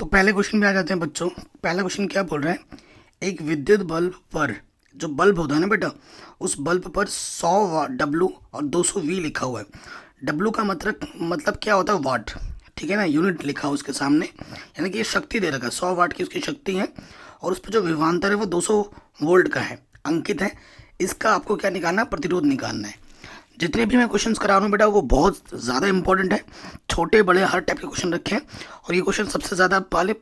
तो पहले क्वेश्चन में आ जाते हैं बच्चों। पहला क्वेश्चन क्या बोल रहा है, एक विद्युत बल्ब पर, जो बल्ब होता है ना बेटा, उस बल्ब पर 100 डब्लू और 200 वी लिखा हुआ है। डब्लू का मतलब क्या होता है, वाट, ठीक है ना, यूनिट लिखा है उसके सामने, यानी कि ये शक्ति दे रखा है, 100 वाट की उसकी शक्ति है। और उस पर जो विभवांतर है वो 200 वोल्ट का है, अंकित है। इसका आपको क्या निकालना है, प्रतिरोध निकालना है। जितने भी मैं क्वेश्चंस करा रहा हूँ बेटा वो बहुत ज़्यादा इंपॉर्टेंट है, छोटे बड़े हर टाइप के क्वेश्चन रखे हैं। और ये क्वेश्चन सबसे ज़्यादा वाले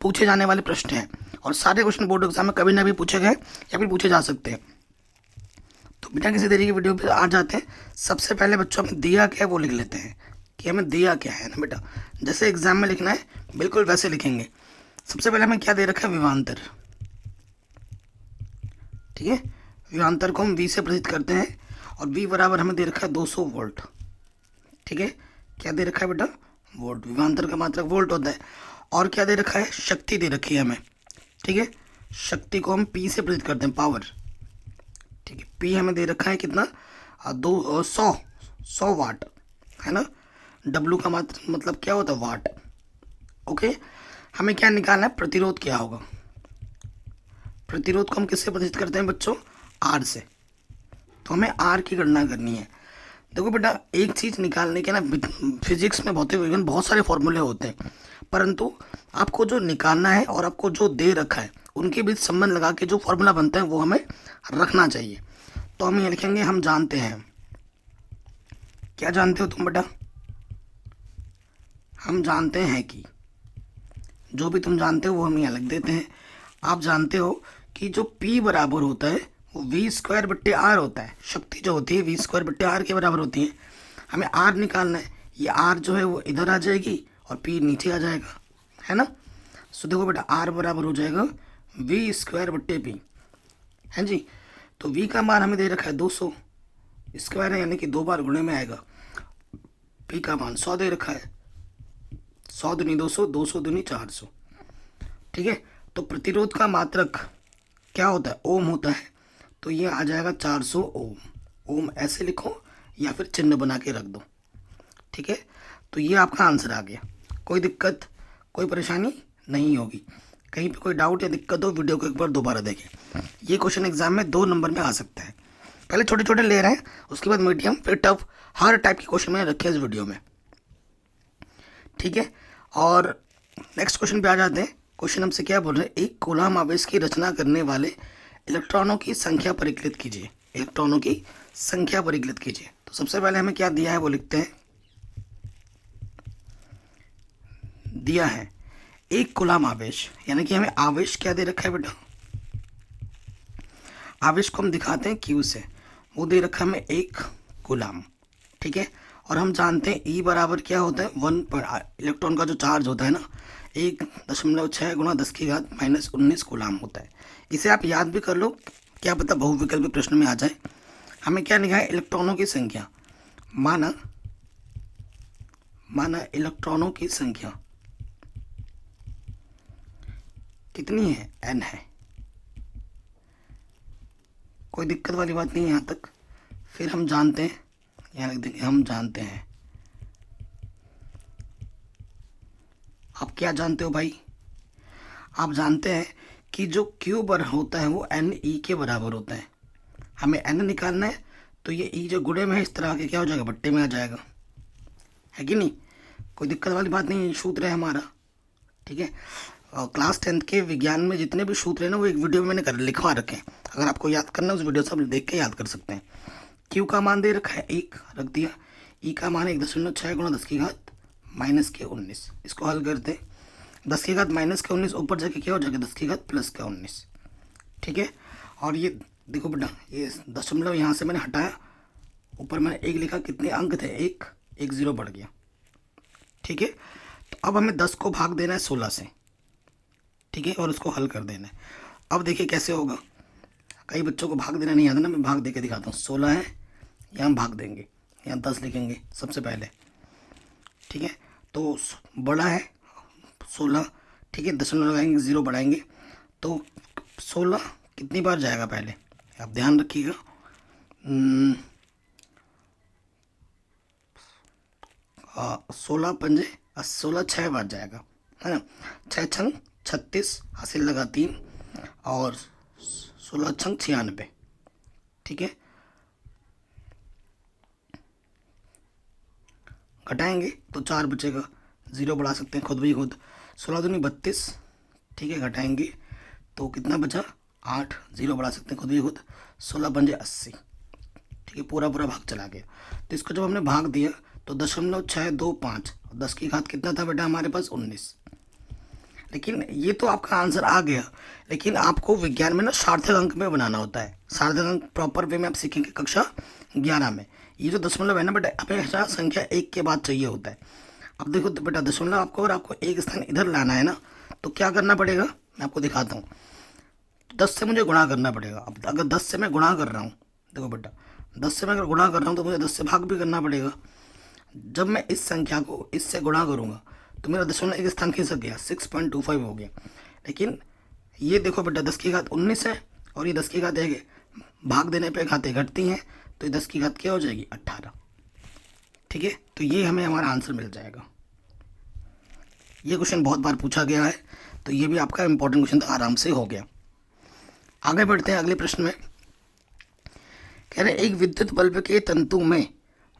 पूछे जाने वाले प्रश्न हैं, और सारे क्वेश्चन बोर्ड एग्जाम में कभी ना भी पूछे गए या फिर पूछे जा सकते हैं। तो बिना किसी देरी की वीडियो पे आ जाते हैं। सबसे पहले बच्चों हमें दिया क्या है वो लिख लेते हैं कि हमें दिया क्या है ना बेटा, जैसे एग्जाम में लिखना है बिल्कुल वैसे लिखेंगे। सबसे पहले हमें क्या दे रखा है, विभवांतर, ठीक है। विभवांतर को हम वी से प्रदर्शित करते हैं, और वी बराबर हमें दे रखा है 200 वोल्ट, ठीक है। क्या दे रखा है बेटा, वोल्ट, विभवांतर का मात्रक वोल्ट होता है। और क्या दे रखा है, शक्ति दे रखी है हमें, ठीक है। शक्ति को हम पी से प्रदर्शित करते हैं, पावर, ठीक है। पी हमें दे रखा है कितना, 100 वाट, है ना। डब्लू का मतलब क्या होता है, वाट, ओके। हमें क्या निकालना है, प्रतिरोध क्या होगा। प्रतिरोध को हम किससे प्रदर्शित करते हैं बच्चों, आर से। तो हमें आर की गणना करनी है। देखो बेटा, एक चीज़ निकालने के ना, फिजिक्स में भौतिक विज्ञान बहुत सारे फॉर्मूले होते हैं, परंतु आपको जो निकालना है और आपको जो दे रखा है उनके बीच संबंध लगा के जो फॉर्मूला बनता है वो हमें रखना चाहिए। तो हम ये लिखेंगे, हम जानते हैं। क्या जानते हो तुम बेटा, हम जानते हैं कि, जो भी तुम जानते हो वो हम यहाँ लिख देते हैं। आप जानते हो कि जो P बराबर होता है वो V²/R होता है। शक्ति जो होती है V²/R के बराबर होती है। हमें R निकालना है, ये R जो है वो इधर आ जाएगी और P नीचे आ जाएगा, है ना। सो देखो बेटा, R बराबर हो जाएगा V²/P, है जी। तो V का मान हमें दे रखा है 200, स्क्वायर है यानी कि 2 बार गुणे में आएगा। P का मान 100 दे रखा है, 100 दूनी 200, 200 दूनी 400, ठीक है। तो प्रतिरोध का मात्रक क्या होता है, ओम होता है। तो ये आ जाएगा 400 ओम। ओम ऐसे लिखो या फिर चिन्ह बना के रख दो, ठीक है। तो ये आपका आंसर आ गया। कोई दिक्कत, कोई परेशानी नहीं होगी। कहीं पे कोई डाउट या दिक्कत हो, वीडियो को एक बार दोबारा देखें। ये क्वेश्चन एग्जाम में 2 नंबर में आ सकता है। पहले छोटे छोटे ले रहे हैं, उसके बाद मीडियम, फिर टफ, हर टाइप के क्वेश्चन मैंने रखे इस वीडियो में, ठीक है। और नेक्स्ट क्वेश्चन पे आ जाते हैं। क्वेश्चन हमसे क्या बोल रहे हैं, एक कूलाम आवेश की रचना करने वाले इलेक्ट्रॉनों की संख्या परिकलित कीजिए। इलेक्ट्रॉनों की संख्या परिकलित कीजिए। तो सबसे पहले हमें क्या दिया है वो लिखते हैं। दिया है एक कूलाम आवेश, यानी कि हमें आवेश क्या दे रखा है बेटा, आवेश को हम दिखाते हैं क्यू से। वो दे रखा है हमें 1 कूलाम, ठीक है। और हम जानते हैं ई बराबर क्या होता है, 1 पर इलेक्ट्रॉन का जो चार्ज होता है ना, 1.6 गुणा 10⁻⁻19 कूलाम होता है। इसे आप याद भी कर लो, क्या पता बहुविकल्पी प्रश्न में आ जाए। हमें क्या लिखा है, इलेक्ट्रॉनों की संख्या, माना इलेक्ट्रॉनों की संख्या कितनी है, n है। कोई दिक्कत वाली बात नहीं है यहाँ तक। फिर हम जानते हैं, यहाँ लिख देंगे, हम जानते हैं। आप क्या जानते हो भाई, आप जानते हैं कि जो क्यू बर होता है वो एन ई के बराबर होता है। हमें एन निकालना है, तो ये ई जो गुणे में है इस तरह के क्या हो जाएगा, बट्टे में आ जाएगा, है कि नहीं। कोई दिक्कत वाली बात नहीं है, सूत्र है हमारा, ठीक है। और क्लास 10th के विज्ञान में जितने भी सूत्र हैं ना वो एक वीडियो में मैंने कर लिखवा रखे हैं। अगर आपको याद करना है उस वीडियो से आप देख के याद कर सकते हैं। क्यू का मान दे रखा है 1, रख दिया। ई का मान 1.6 गुणा 10⁻⁻19। इसको हल करते हैं, 10⁻⁻19 ऊपर जाके क्या हो जाएगा, 10⁻+19, ठीक है। और ये देखो बेटा, ये दशमलव यहाँ से मैंने हटाया, ऊपर मैंने 1 लिखा, कितने अंक थे, 1 0 बढ़ गया, ठीक है। तो अब हमें 10 को भाग देना है 16 से, ठीक है, और उसको हल कर देना है। अब देखिए कैसे होगा, कई बच्चों को भाग देना नहीं आता ना, मैं भाग दे के दिखाता हूँ। 16 है, यहाँ भाग देंगे, यहाँ 10 लिखेंगे सबसे पहले, ठीक है। तो बड़ा है 16, ठीक है, दशमलव लगाएंगे, 0 बढ़ाएंगे, तो 16 कितनी बार जाएगा पहले, आप ध्यान रखिएगा। 16 पंजे 16 6 बार जाएगा, है ना। 6 छंग 36, हासिल लगा 3, और 16 छंग 96। ठीक है, घटाएंगे तो 4 बचेगा, 0 बढ़ा सकते हैं खुद भी खुद। 16 दूनी 32। ठीक है, घटाएंगे तो कितना बचा 8, 0 बढ़ा सकते हैं खुद भी खुद। 16 पंजे 80। ठीक है, पूरा पूरा भाग चला गया। तो इसको जब हमने भाग दिया तो 0.625, 10 की घात कितना था बेटा हमारे पास 19। लेकिन ये तो आपका आंसर आ गया, लेकिन आपको विज्ञान में ना सार्थक अंक में बनाना होता है। सार्थक अंक प्रॉपर वे में आप सीखेंगे कक्षा 11 में। ये जो दशमलव है ना बेटा, हमेशा संख्या 1 के बाद चाहिए होता है। अब देखो तो बेटा दशमलव आपको, अगर आपको एक स्थान इधर लाना है ना, तो क्या करना पड़ेगा, मैं आपको दिखाता हूँ। 10 से मुझे गुणा करना पड़ेगा। अब अगर 10 से मैं गुणा कर रहा हूँ, देखो बेटा 10 से मैं अगर गुणा कर रहा हूँ तो मुझे 10 से भाग भी करना पड़ेगा। जब मैं इस संख्या को इससे गुणा करूँगा तो मेरा दशमलव एक स्थान खिसक गया, 6.25 हो गया। लेकिन ये देखो बेटा 10 की घात 19 है, और ये 10 की घात 1 है, भाग देने पे घातें घटती हैं, तो ये 10 की घात क्या हो जाएगी 18। ठीक है, तो ये हमें हमारा आंसर मिल जाएगा। ये क्वेश्चन बहुत बार पूछा गया है, तो ये भी आपका इंपॉर्टेंट क्वेश्चन था, आराम से हो गया। आगे बढ़ते हैं अगले प्रश्न में। कह रहे एक विद्युत बल्ब के तंतु में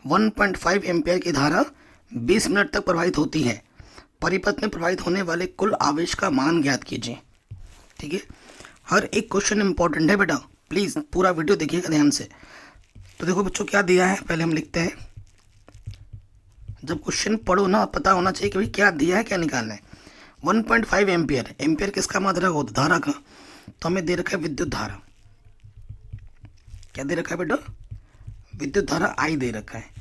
1.5 एम्पियर की धारा 20 मिनट तक प्रवाहित होती है। परिपथ में प्रवाहित होने वाले कुल आवेश का मान ज्ञात कीजिए। ठीक है, हर एक क्वेश्चन इंपॉर्टेंट है बेटा, प्लीज़ पूरा वीडियो देखिएगा ध्यान से। तो देखो बच्चों क्या दिया है, पहले हम लिखते हैं। जब क्वेश्चन पढ़ो ना, पता होना चाहिए कि भाई क्या दिया है, क्या निकालना है। 1.5 एम्पियर, एम्पियर किसका मात्रक होता है, धारा का। तो हमें दे रखा है विद्युत धारा। क्या दे रखा है बेटा, विद्युत धारा आई दे रखा है।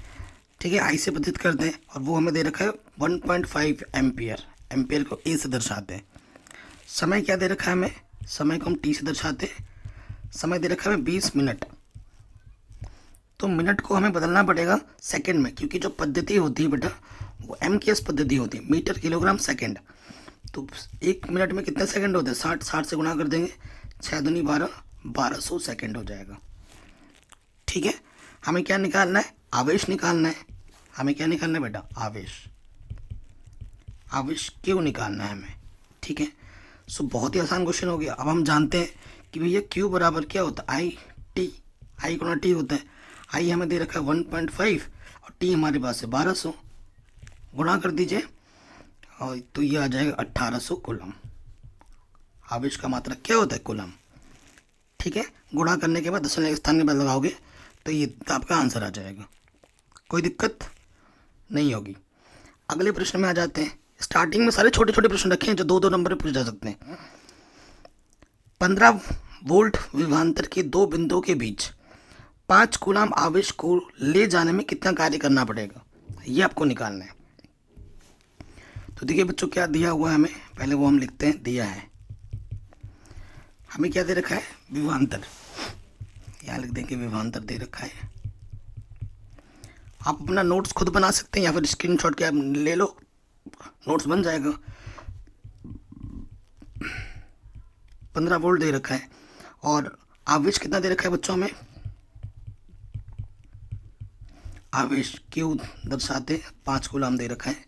ठीक है, आई से प्रतिशत करते हैं, और वो हमें दे रखा है 1.5 एम्पियर। एम्पियर को ए से दर्शाते हैं। समय क्या दे रखा है हमें, समय को हम टी से दर्शाते हैं। समय दे रखा है हमें 20 मिनट। तो मिनट को हमें बदलना पड़ेगा सेकंड में, क्योंकि जो पद्धति होती है बेटा वो एमकेएस पद्धति होती है, मीटर किलोग्राम सेकंड। तो 1 मिनट में कितने सेकंड होते हैं, 60, 60 से गुणा कर देंगे, 6 दूनी 12, 1200 सेकंड हो जाएगा। ठीक है, हमें क्या निकालना है, आवेश निकालना है। हमें क्या निकालना है बेटा, आवेश। आवेश क्यों निकालना है हमें। ठीक है, सो बहुत ही आसान क्वेश्चन हो गया। अब हम जानते हैं कि भैया क्यू बराबर क्या होता है, आई टी, आई गुणा टी होता है। आई हमें दे रखा है 1.5, और टी हमारे पास है 1200। गुणा कर दीजिए, और तो ये आ जाएगा 1800 कूलम। आवेश का मात्रक क्या होता है, कूलम। ठीक है, गुणा करने के बाद दशमलव एक स्थान में लगाओगे तो ये आपका आंसर आ जाएगा, कोई दिक्कत नहीं होगी। अगले प्रश्न में आ जाते हैं। स्टार्टिंग में सारे छोटे छोटे प्रश्न रखे हैं जो 2-2 नंबर पे पूछे जा सकते हैं। 15 वोल्ट विभवांतर के 2 बिंदुओं के बीच 5 कूलम आवेश को ले जाने में कितना कार्य करना पड़ेगा, ये आपको निकालना है। तो देखिए बच्चों क्या दिया हुआ है हमें, पहले वो हम लिखते हैं। दिया है हमें क्या दे रखा है, विभवांतर। यहाँ लिख देंगे विभवांतर दे रखा है। आप अपना नोट्स खुद बना सकते हैं या फिर स्क्रीनशॉट के आप ले लो, नोट्स बन जाएगा। 15 वोल्ट दे रखा है, और आवेश कितना दे रखा है बच्चों हमें, आवेश क्यू दर्शाते 5 कूलम दे रखा है।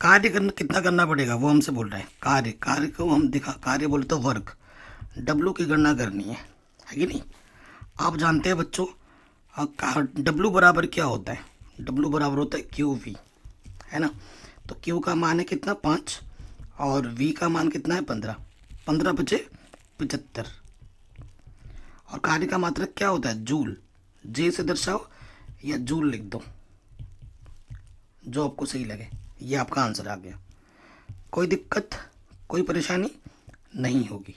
कार्य करना कितना करना पड़ेगा वो हमसे बोल रहा है। कार्य को हम दिखा, कार्य बोले तो वर्क, डब्लू की गणना करनी है कि नहीं। आप जानते हैं बच्चों डब्लू बराबर क्या होता है, डब्लू बराबर होता है क्यू वी, है ना। तो क्यू का मान है कितना 5, और वी का मान कितना है 15, 15 बचे 75। और कार्य का मात्रक क्या होता है, जूल। जे से दर्शाओ या जूल लिख दो, जो आपको सही लगे। ये आपका आंसर आ गया, कोई दिक्कत कोई परेशानी नहीं होगी।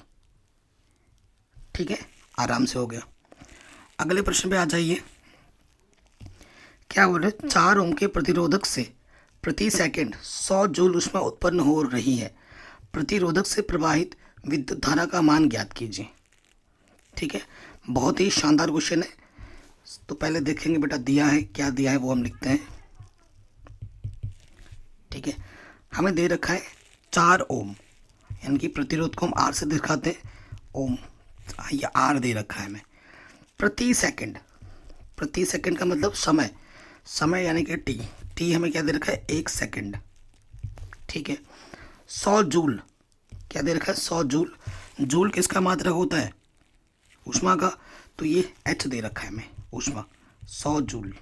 ठीक है, आराम से हो गया। अगले प्रश्न पे आ जाइए। क्या बोले, 4 ओम के प्रतिरोधक से प्रति सेकंड 100 जूल ऊष्मा उत्पन्न हो रही है। प्रतिरोधक से प्रवाहित विद्युत धारा का मान ज्ञात कीजिए। ठीक है, बहुत ही शानदार क्वेश्चन है। तो पहले देखेंगे बेटा दिया है, क्या दिया है वो हम लिखते हैं। ठीक है, हमें दे रखा है 4 ओम, यानी कि प्रतिरोध को हम आर से दिखाते हैं, ओम या आर दे रखा है हमें। प्रति सेकंड, प्रति सेकंड का मतलब समय, समय यानी कि टी, टी हमें क्या दे रखा है 1 सेकंड। ठीक है, 100 जूल, क्या दे रखा है 100 जूल। जूल किसका मात्रक होता है, ऊष्मा का, तो ये H दे रखा है हमें ऊष्मा 100 जूल।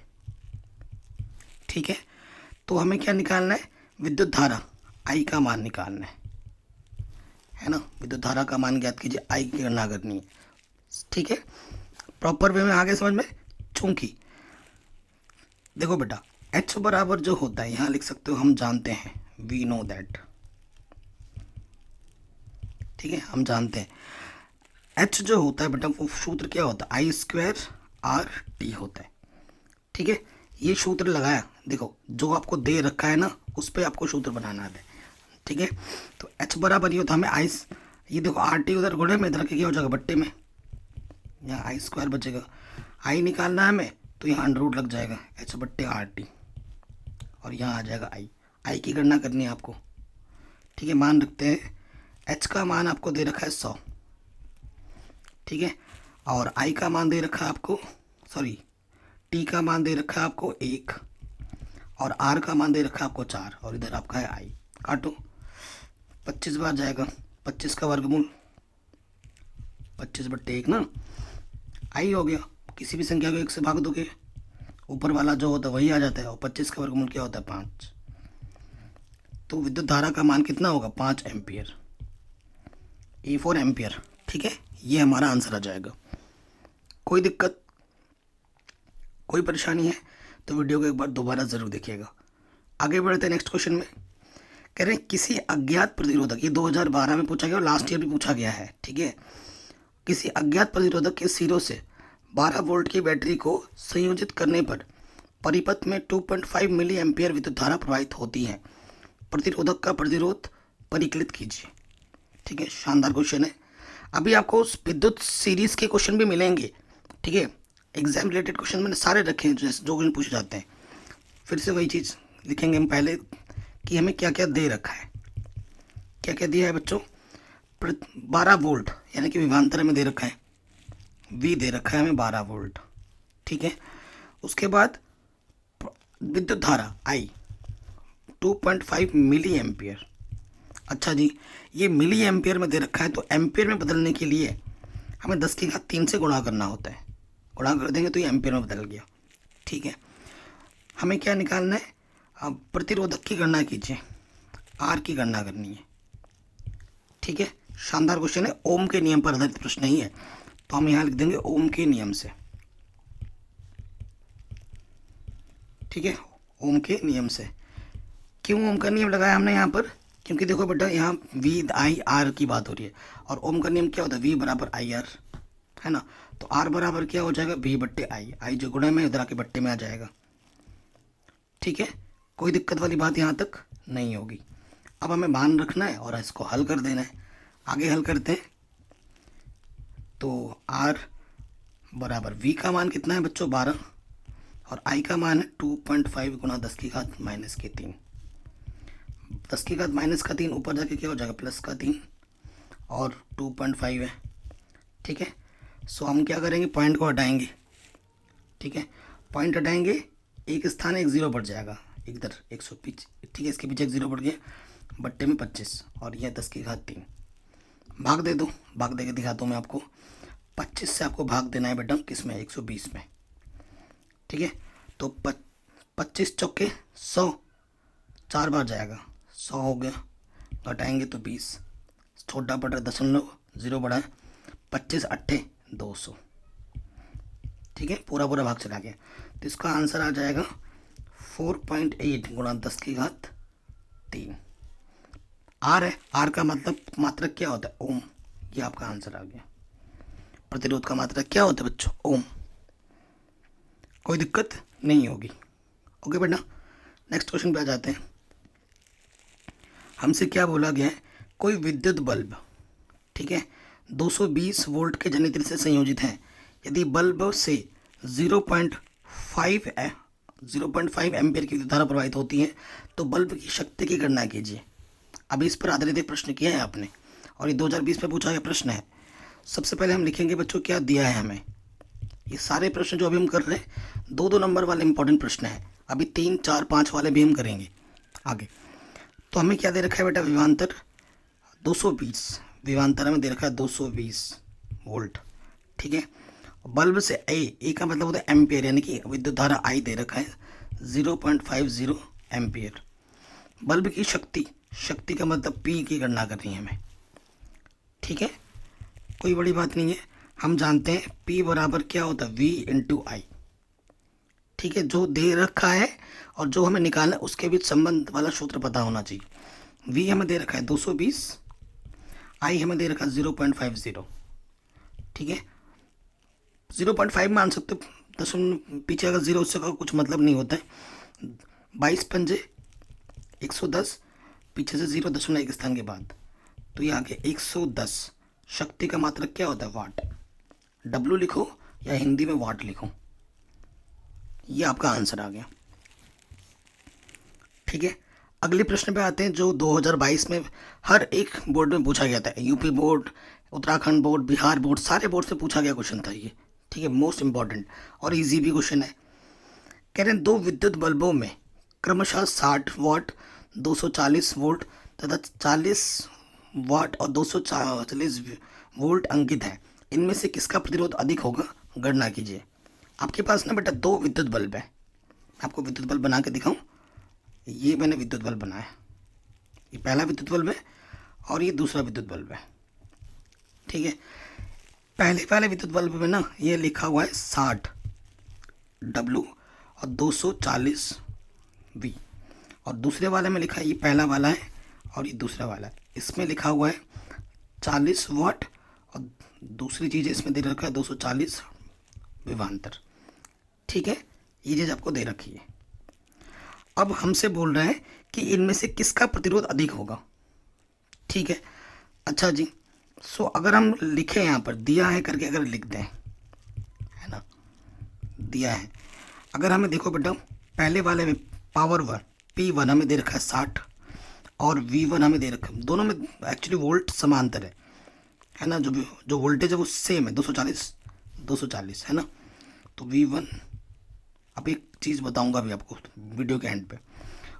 ठीक है, तो हमें क्या निकालना है, विद्युत धारा I का मान निकालना है ना। विद्युत धारा का मान ज्ञात कीजिए, I की गणना करनी है। ठीक है, प्रॉपर वे में आगे समझ में। चूंकि देखो बेटा H बराबर जो होता है यहाँ लिख सकते हो, हम जानते हैं, वी नो दैट। ठीक है, हम जानते हैं H जो होता है बेटा वो सूत्र क्या होता है, I²RT होता है। ठीक है, ये सूत्र लगाया, देखो जो आपको दे रखा है ना उस पर आपको सूत्र बनाना है। ठीक है, तो H बराबर ये होता है हमें ये देखो RT उधर गुणे में, इधर के क्या हो जाएगा बट्टे में, यहाँ I² बचेगा। I निकालना है हमें तो यहाँ अंडर रूट लग जाएगा H/RT और यहाँ आ जाएगा I की गणना करनी है आपको। ठीक है, मान रखते हैं H का मान आपको दे रखा है 100। ठीक है, और I का मान दे रखा है आपको, सॉरी T का मान दे रखा है आपको 1 और R का मान दे रखा है आपको 4 और इधर आपका है I। काटो, 25 बार जाएगा, 25 का वर्गमूल 25/1 ना, I हो गया। किसी भी संख्या को 1 से भाग दोगे ऊपर वाला जो होता है वही आ जाता है, और 25 का वर्गमूल क्या होता है 5। तो विद्युत धारा का मान कितना होगा 5 एम्पियर, E4 एम्पियर। ठीक है, ये हमारा आंसर आ जाएगा। कोई दिक्कत, कोई परेशानी है तो वीडियो को एक बार दोबारा ज़रूर देखिएगा। आगे बढ़ते हैं नेक्स्ट क्वेश्चन में। कह रहे हैं किसी अज्ञात प्रतिरोधक, ये 2012 में पूछा गया और लास्ट ईयर भी पूछा गया है। ठीक है, किसी अज्ञात प्रतिरोधक के सिरों से 12 वोल्ट की बैटरी को संयोजित करने पर परिपथ में 2.5 मिली एम्पियर विद्युत धारा प्रवाहित होती है। प्रतिरोधक का प्रतिरोध परिकलित कीजिए। ठीक है, शानदार क्वेश्चन है। अभी आपको विद्युत सीरीज के क्वेश्चन भी मिलेंगे। ठीक है, एग्जाम रिलेटेड क्वेश्चन मैंने सारे रखे हैं जो क्वेश्चन पूछे जाते हैं। फिर से वही चीज़ लिखेंगे हम पहले कि हमें क्या क्या दे रखा है, क्या क्या दिया है बच्चों। 12 वोल्ट यानी कि विभवांतर में दे रखा है, V दे रखा है हमें 12 वोल्ट। ठीक है, उसके बाद विद्युत धारा I 2.5 मिली एम्पियर। अच्छा जी, ये मिली एम्पियर में दे रखा है तो एम्पियर में बदलने के लिए हमें 10⁻³ से गुणा करना होता है। गुणा कर देंगे तो ये एम्पियर में बदल गया। ठीक है, हमें क्या निकालना है, अब प्रतिरोधक की गणना कीजिए, R की गणना करनी है। ठीक है, शानदार क्वेश्चन है, ओम के नियम पर आधारित प्रश्न नहीं है, तो हम यहाँ लिख देंगे ओम के नियम से। ठीक है, ओम के नियम से। क्यों ओम का नियम लगाया हमने यहाँ पर, क्योंकि देखो बेटा यहाँ V/I/R की बात हो रही है और ओम का नियम क्या होता है, V = IR है ना। तो R बराबर क्या हो जाएगा, V/I। I जो गुणे में इधर आके बट्टे में आ जाएगा। ठीक है, कोई दिक्कत वाली बात यहाँ तक नहीं होगी। अब हमें मान रखना है और इसको हल कर देना है। आगे हल करते हैं। तो R बराबर V का मान कितना है बच्चों 12 और I का मान है 2.5 × 10⁻³ 10⁻³ ऊपर जाके क्या हो जाएगा +3 और 2.5 है। ठीक है, सो हम क्या करेंगे, पॉइंट को हटाएंगे। ठीक है, पॉइंट हटाएंगे, एक स्थान एक 0 बढ़ जाएगा, इधर 125। ठीक है, इसके पीछे एक 0 बढ़ गया, बट्टे में 25 और यह 10⁻³ भाग दे दो। भाग दे के दिखाता हूँ मैं आपको। 25 से आपको भाग देना है बेटा किस में, 120 में। ठीक है, तो 25 चौके 100, 4 बार जाएगा, 100 हो गया, घटाएंगे तो 20, छोटा पड़ रहा 0.0 बढ़ा है, 25 8 200। ठीक है, पूरा भाग चला गया, तो इसका आंसर आ जाएगा 4.8 × 10⁻³ R है। R का मतलब मात्रक क्या होता है, ओम। ये आपका आंसर आ गया। प्रतिरोध का मात्रक क्या होता है बच्चों, ओम। कोई दिक्कत नहीं होगी। ओके बेटा, नेक्स्ट क्वेश्चन पे आ जाते हैं। हमसे क्या बोला गया है, कोई विद्युत बल्ब, ठीक है, 220 वोल्ट के जनरेटर से संयोजित है। यदि बल्ब से 0.5 एम्पियर की विद्युत धारा प्रवाहित होती है तो बल्ब की शक्ति की गणना कीजिए। अभी इस पर आधारित एक प्रश्न किया है आपने और ये 2020 में पूछा गया प्रश्न है। सबसे पहले हम लिखेंगे बच्चों क्या दिया है हमें। ये सारे प्रश्न जो अभी हम कर रहे हैं 2-2 नंबर वाले इंपॉर्टेंट प्रश्न हैं। अभी 3, 4, 5 वाले भी हम करेंगे आगे। तो हमें क्या दे रखा है बेटा, विभवांतर 220, विभवांतर हमें दे रखा है 220 वोल्ट। ठीक है, बल्ब से ए का मतलब होता है एम्पियर, यानी कि विद्युत धारा आई दे रखा है 0.50 एम्पियर। बल्ब की शक्ति, शक्ति का मतलब पी की गणना करनी है हमें। ठीक है, कोई बड़ी बात नहीं है, हम जानते हैं पी बराबर क्या होता है, वी इंटू आई। ठीक है, जो दे रखा है और जो हमें निकालना है उसके बीच संबंध वाला सूत्र पता होना चाहिए। वी हमें दे रखा है 220, आई हमें दे रखा है 0.50। ठीक है, 0.5 मान सकते हो, दशमलव पीछे अगर जीरो उससे का कुछ मतलब नहीं होता है। 22 पंजे 110, पीछे से 0.1 स्थान के बाद, तो ये आगे 110। शक्ति का मात्रक क्या होता है, वाट। डब्लू लिखो या हिंदी में वाट लिखो, ये आपका आंसर आ गया। ठीक है, अगले प्रश्न पे आते हैं जो 2022 में हर एक बोर्ड में पूछा गया था। UP board, Uttarakhand board, Bihar board, सारे बोर्ड से पूछा गया क्वेश्चन था ये। ठीक है, मोस्ट इंपॉर्टेंट और इजी भी क्वेश्चन है। कह रहे हैं दो विद्युत बल्बों में क्रमशः 60 वाट, 240 वोल्ट तथा 40 वाट और 240 वोल्ट अंकित है। इनमें से किसका प्रतिरोध अधिक होगा, गणना कीजिए। आपके पास ना बेटा दो विद्युत बल्ब है, आपको विद्युत बल्ब बना के दिखाऊं। ये मैंने विद्युत बल्ब बनाया, ये पहला विद्युत बल्ब है और ये दूसरा विद्युत बल्ब है। ठीक है, पहले वाले विद्युत बल्ब में ना ये लिखा हुआ है 60 डब्लू और 240 वी, और दूसरे वाले में लिखा है, ये पहला वाला है और ये दूसरा वाला है, इसमें लिखा हुआ है 40 वाट और दूसरी चीज़ इसमें दे रखा है 240 विभवांतर। ठीक है, ये चीज़ आपको दे रखी है। अब हमसे बोल रहे हैं कि इनमें से किसका प्रतिरोध अधिक होगा। ठीक है, अच्छा जी, सो अगर हम लिखें यहाँ पर दिया है करके अगर लिख दें, है ना, दिया है, अगर हमें देखो बेटा पहले वाले में पावर वन P1 हमें दे रखा है 60 और V1 हमें दे रखा है, दोनों में एक्चुअली वोल्ट समांतर है ना, जो वोल्टेज है वो सेम है 240 है ना। तो V1, अब एक चीज़ बताऊंगा अभी आपको वीडियो के एंड पे।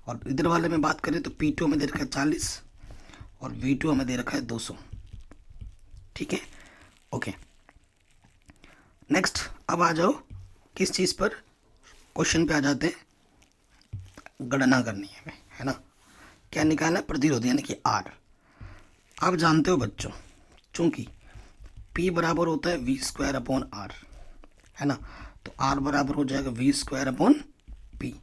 और इधर वाले में बात करें तो P2 हमें दे रखा है 40 और V2 हमें दे रखा है 200। ठीक है, ओके। नेक्स्ट अब आ जाओ किस चीज़ पर, क्वेश्चन पे आ जाते हैं। गणना करनी है हमें, है ना, क्या निकालना है, प्रतिरोध यानी कि R। आप जानते हो बच्चों, चूंकि P बराबर होता है V²/R, है ना, तो R बराबर हो जाएगा V²/P।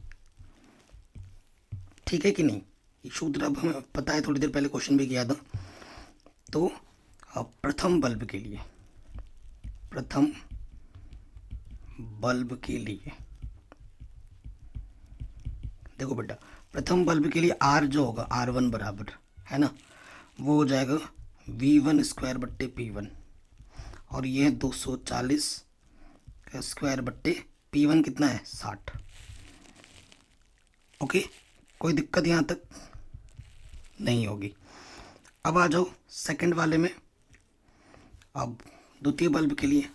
ठीक है कि नहीं, ये सूत्र अब हमें पता है, थोड़ी देर पहले क्वेश्चन भी किया था। तो प्रथम बल्ब के लिए देखो बेटा, प्रथम बल्ब के लिए R जो होगा R1 बराबर, है ना, वो हो जाएगा V1² / P1, और ये 240 का स्क्वायर बट्टे P1 कितना है 60। ओके, कोई दिक्कत यहाँ तक नहीं होगी। अब आ जाओ सेकंड वाले में। अब द्वितीय बल्ब के लिए,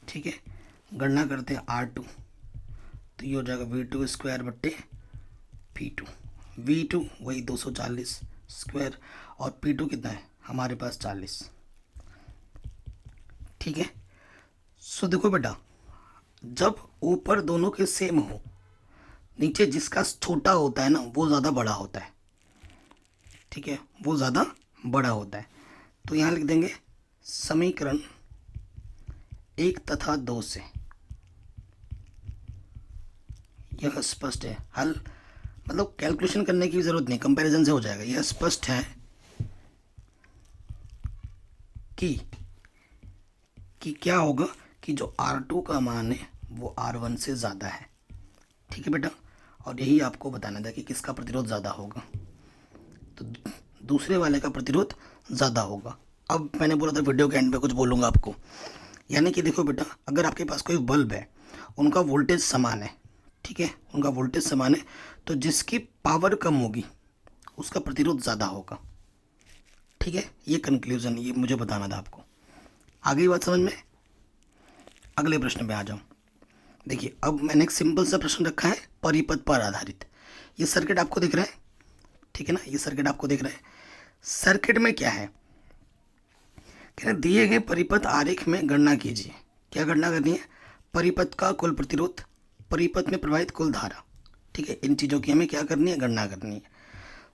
ठीक है, गणना करते हैं R2, तो ये हो जाएगा V2² / P2। V2 वही 240 स्क्वायर और P2 कितना है हमारे पास 40। ठीक है, सो देखो बेटा, जब ऊपर दोनों के सेम हो, नीचे जिसका छोटा होता है ना वो ज़्यादा बड़ा होता है। ठीक है, वो ज़्यादा बड़ा होता है। तो यहाँ लिख देंगे समीकरण 1 तथा 2 से यह स्पष्ट है, हल मतलब कैलकुलेशन करने की ज़रूरत नहीं, कंपैरिजन से हो जाएगा। यह स्पष्ट है कि क्या होगा कि जो R2 का मान है वो R1 से ज़्यादा है। ठीक है बेटा, और यही आपको बताना था कि किसका प्रतिरोध ज़्यादा होगा, तो दूसरे वाले का प्रतिरोध ज़्यादा होगा। अब मैंने बोला था वीडियो के एंड पे कुछ बोलूँगा आपको, यानी कि देखो बेटा, अगर आपके पास कोई बल्ब है, उनका वोल्टेज समान है, ठीक है, उनका वोल्टेज समान है, तो जिसकी पावर कम होगी उसका प्रतिरोध ज़्यादा होगा। ठीक है, ये कंक्लूजन, ये मुझे बताना था आपको। आ गई बात समझ में। अगले प्रश्न पे आ जाओ। देखिए अब मैंने एक सिंपल सा प्रश्न रखा है परिपथ पर आधारित। ये सर्किट आपको दिख रहा है, ठीक है ना, ये सर्किट आपको दिख रहा है। सर्किट में क्या है, कह रहे दिए गए परिपथ आरेख में गणना कीजिए। क्या गणना करनी है, परिपथ का कुल प्रतिरोध, परिपथ में प्रवाहित कुल धारा, ठीक है, इन चीज़ों की हमें क्या करनी है, गणना करनी है।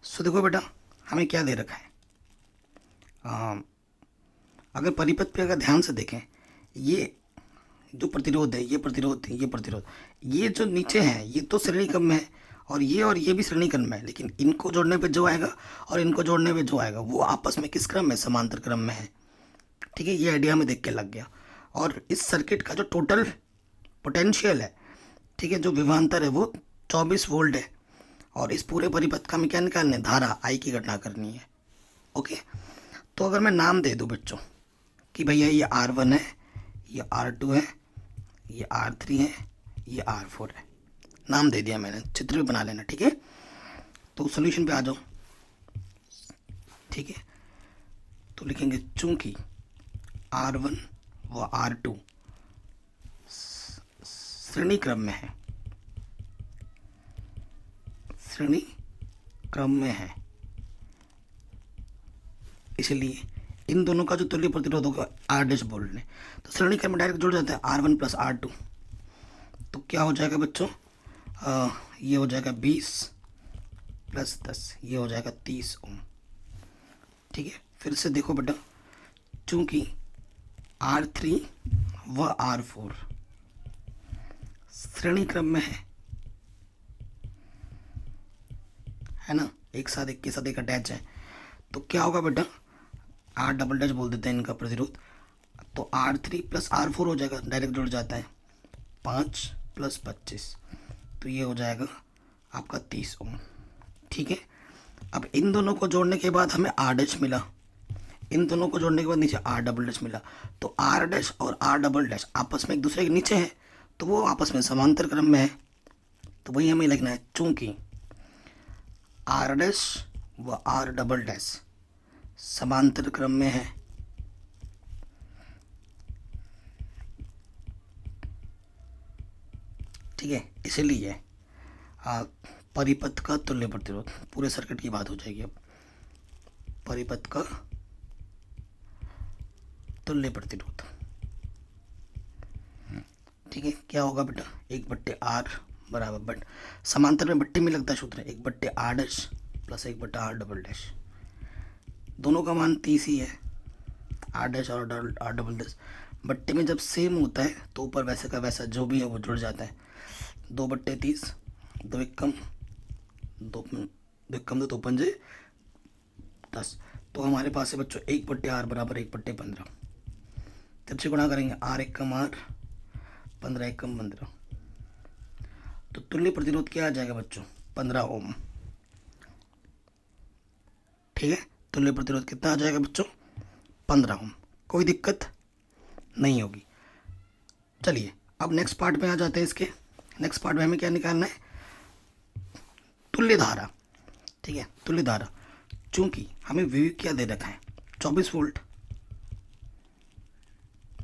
सो देखो बेटा हमें क्या दे रखा है, अगर परिपथ पे अगर ध्यान से देखें, ये जो प्रतिरोध है, ये प्रतिरोध, ये प्रतिरोध, ये जो नीचे है ये तो श्रेणी क्रम में है, और ये भी श्रेणी क्रम में है, लेकिन इनको जोड़ने पे जो आएगा और इनको जोड़ने पे जो आएगा वो आपस में किस क्रम में, समांतर क्रम में है, ठीक है। ये आइडिया में देख के लग गया। और इस सर्किट का जो टोटल पोटेंशियल है, ठीक है, जो विभवांतर है वो 24 वोल्ट है, और इस पूरे परिपथ का हमें क्या निकालना है, धारा आई की गणना करनी है। ओके, तो अगर मैं नाम दे दूं बच्चों कि भैया ये R1 है, ये R2 है, ये R3 है, ये R4 है, नाम दे दिया मैंने, चित्र भी बना लेना, ठीक है। तो सॉल्यूशन पे आ जाओ, ठीक है। तो लिखेंगे चूंकि R1 व R2 श्रेणी क्रम में है, श्रेणी क्रम में है, इसलिए इन दोनों का जो तुल्य प्रतिरोध होगा R डैश बोल लें, तो श्रेणी क्रम में डायरेक्ट जुड़ जाता है R1 प्लस R2। तो क्या हो जाएगा बच्चों, ये हो जाएगा 20 प्लस 10, ये हो जाएगा 30 ओम, ठीक है। फिर से देखो बेटा, चूंकि R3 व R4 श्रेणी क्रम में है ना, एक साथ एक के साथ एक अटैच है, तो क्या होगा बेटा, R डबल डैश बोल देते हैं इनका प्रतिरोध, तो R3 प्लस R4 हो जाएगा, डायरेक्ट जुड़ जाता है 5 प्लस 25, तो ये हो जाएगा आपका 30 ओम, ठीक है। अब इन दोनों को जोड़ने के बाद हमें R डैश मिला, इन दोनों को जोड़ने के बाद नीचे R डबल डैश मिला, तो R डैश और R डबल डैश आपस में एक दूसरे के नीचे हैं, तो वो आपस में समांतर क्रम में है, तो वही हमें लिखना है, चूंकि R डैश व R डबल डैश समांतर क्रम में है, ठीक है, इसलिए परिपथ का तुल्य प्रतिरोध, पूरे सर्किट की बात हो जाएगी अब, परिपथ का तुल्य प्रतिरोध, ठीक है, क्या होगा बेटा, 1/R बराबर बट समांतर में बट्टे में लगता है सूत्र, 1/R dash plus 1/R double dash, दोनों का मान 30 ही है, R डैश और R डबल डैश बट्टे में जब सेम होता है तो ऊपर वैसे का वैसा जो भी है वो जुड़ जाता है, 2/30, 2 एकम 2 एकम 2 पंजे 10, तो हमारे पास है बच्चों 1/R बराबर 1/15, जब से गुणा करेंगे R एकम R, 15 एकम 15, तो तुल्य प्रतिरोध क्या आ जाएगा बच्चों, 15 ओम, ठीक है। तुल्य प्रतिरोध कितना आ जाएगा बच्चों, 15 ओम, कोई दिक्कत नहीं होगी। चलिए अब नेक्स्ट पार्ट में आ जाते हैं इसके, नेक्स्ट पार्ट में हमें क्या निकालना है, तुल्य धारा, ठीक है, तुल्य धारा, चूंकि हमें वी क्या दे रखा है, 24 वोल्ट,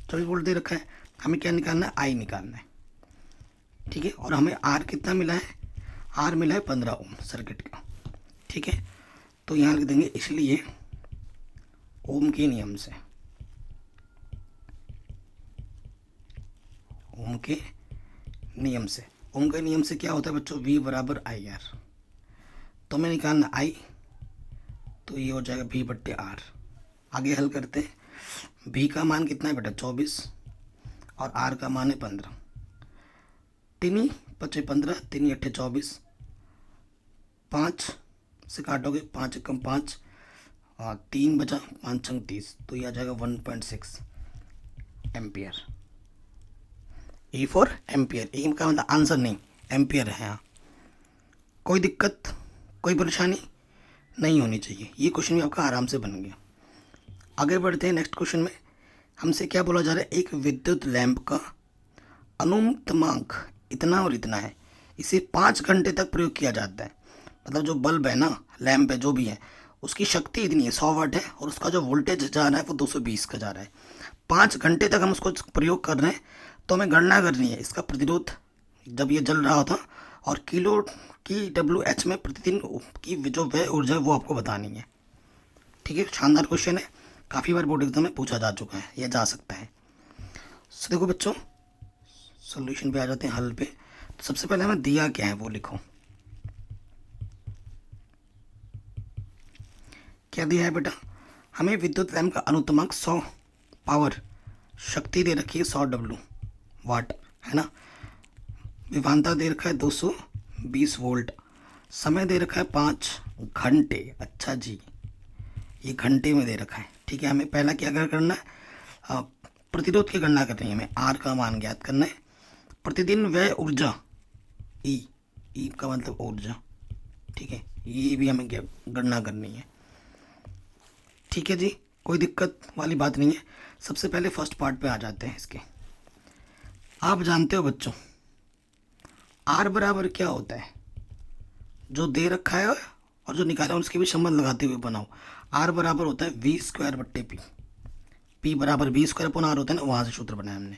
24 वोल्ट दे रखा है, हमें क्या निकालना है, आई निकालना है, ठीक है। और हमें आर कितना मिला है, आर मिला है 15 ओम सर्किट का, ठीक है। तो यहाँ लिख देंगे, इसलिए ओम के नियम से, ओम के नियम से, ओम के नियम से क्या होता है बच्चों, V बराबर IR, तो हमें निकालना I, तो ये हो जाएगा V/R। आगे हल करते हैं, V का मान कितना है बेटा 24 और R का मान है 15, 3 5 15, 3 8 24, 5 से काटोगे 5 एकम 5 और 3 बचा 5 छंग 30, तो ये आ जाएगा 1.6 ampere. E for ampere, E का मतलब आंसर नहीं, एम्पियर है यहाँ, कोई दिक्कत कोई परेशानी नहीं होनी चाहिए, ये क्वेश्चन भी आपका आराम से बन गया। आगे बढ़ते हैं नेक्स्ट क्वेश्चन में, हमसे क्या बोला जा रहा है, एक विद्युत लैंप का अनुमतमांक इतना और इतना है, इसे 5 घंटे तक प्रयोग किया जाता है, मतलब जो बल्ब है ना, लैंप है जो भी है, उसकी शक्ति इतनी है 100 वाट है, और उसका जो वोल्टेज जा रहा है वो 220 का जा रहा है, 5 घंटे तक हम उसको प्रयोग कर रहे हैं, तो हमें गणना करनी है इसका प्रतिरोध जब ये जल रहा था, और किलो की WH में प्रतिदिन की जो व्यय ऊर्जा है वो आपको बतानी है। ठीक है, शानदार क्वेश्चन है, काफ़ी बार बोर्ड एग्जाम में पूछा जा चुका है, यह जा सकता है। सो देखो बच्चों, सॉल्यूशन पे आ जाते हैं, हल पे। तो सबसे पहले हमें दिया क्या है वो लिखो। क्या दिया है बेटा, हमें विद्युत लैंप का अनुक्रमांक 100 पावर, शक्ति दे रखी है 100 W वाट, है ना। विभवांतर दे रखा है 220 वोल्ट, समय दे रखा है 5 घंटे। अच्छा जी, ये घंटे में दे रखा है। ठीक है, हमें पहला क्या करना है, प्रतिरोध की गणना करनी है, हमें आर का मान ज्ञात करना है। प्रतिदिन व्यय ऊर्जा ई का मतलब ऊर्जा, ठीक है, ये भी हमें गणना करनी है। ठीक है जी, कोई दिक्कत वाली बात नहीं है। सबसे पहले फर्स्ट पार्ट पे आ जाते हैं इसके। आप जानते हो बच्चों आर बराबर क्या होता है, जो दे रखा है और जो निकाला है उसके भी संबंध लगाते हुए बनाओ। आर बराबर होता है V² बट्टे पी, पी बराबर V² अपॉन आर होता है ना, वहाँ से सूत्र बनाया हमने।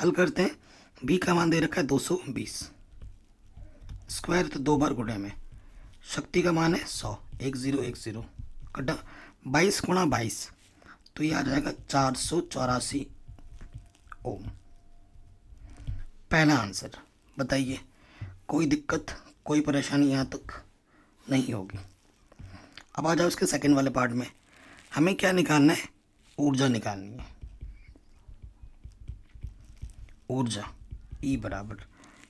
हल करते हैं, बी का मान दे रखा है 220, स्क्वायर तो 2 बार गुणे में, शक्ति का मान है 100, 1010 कटा 22 गुणा 22, तो ये आ जाएगा 484 ओम। पहला आंसर। बताइए, कोई दिक्कत कोई परेशानी यहाँ तक नहीं होगी। अब आ जाओ इसके सेकंड वाले पार्ट में। हमें क्या निकालना है, ऊर्जा निकालनी है। ऊर्जा ई बराबर,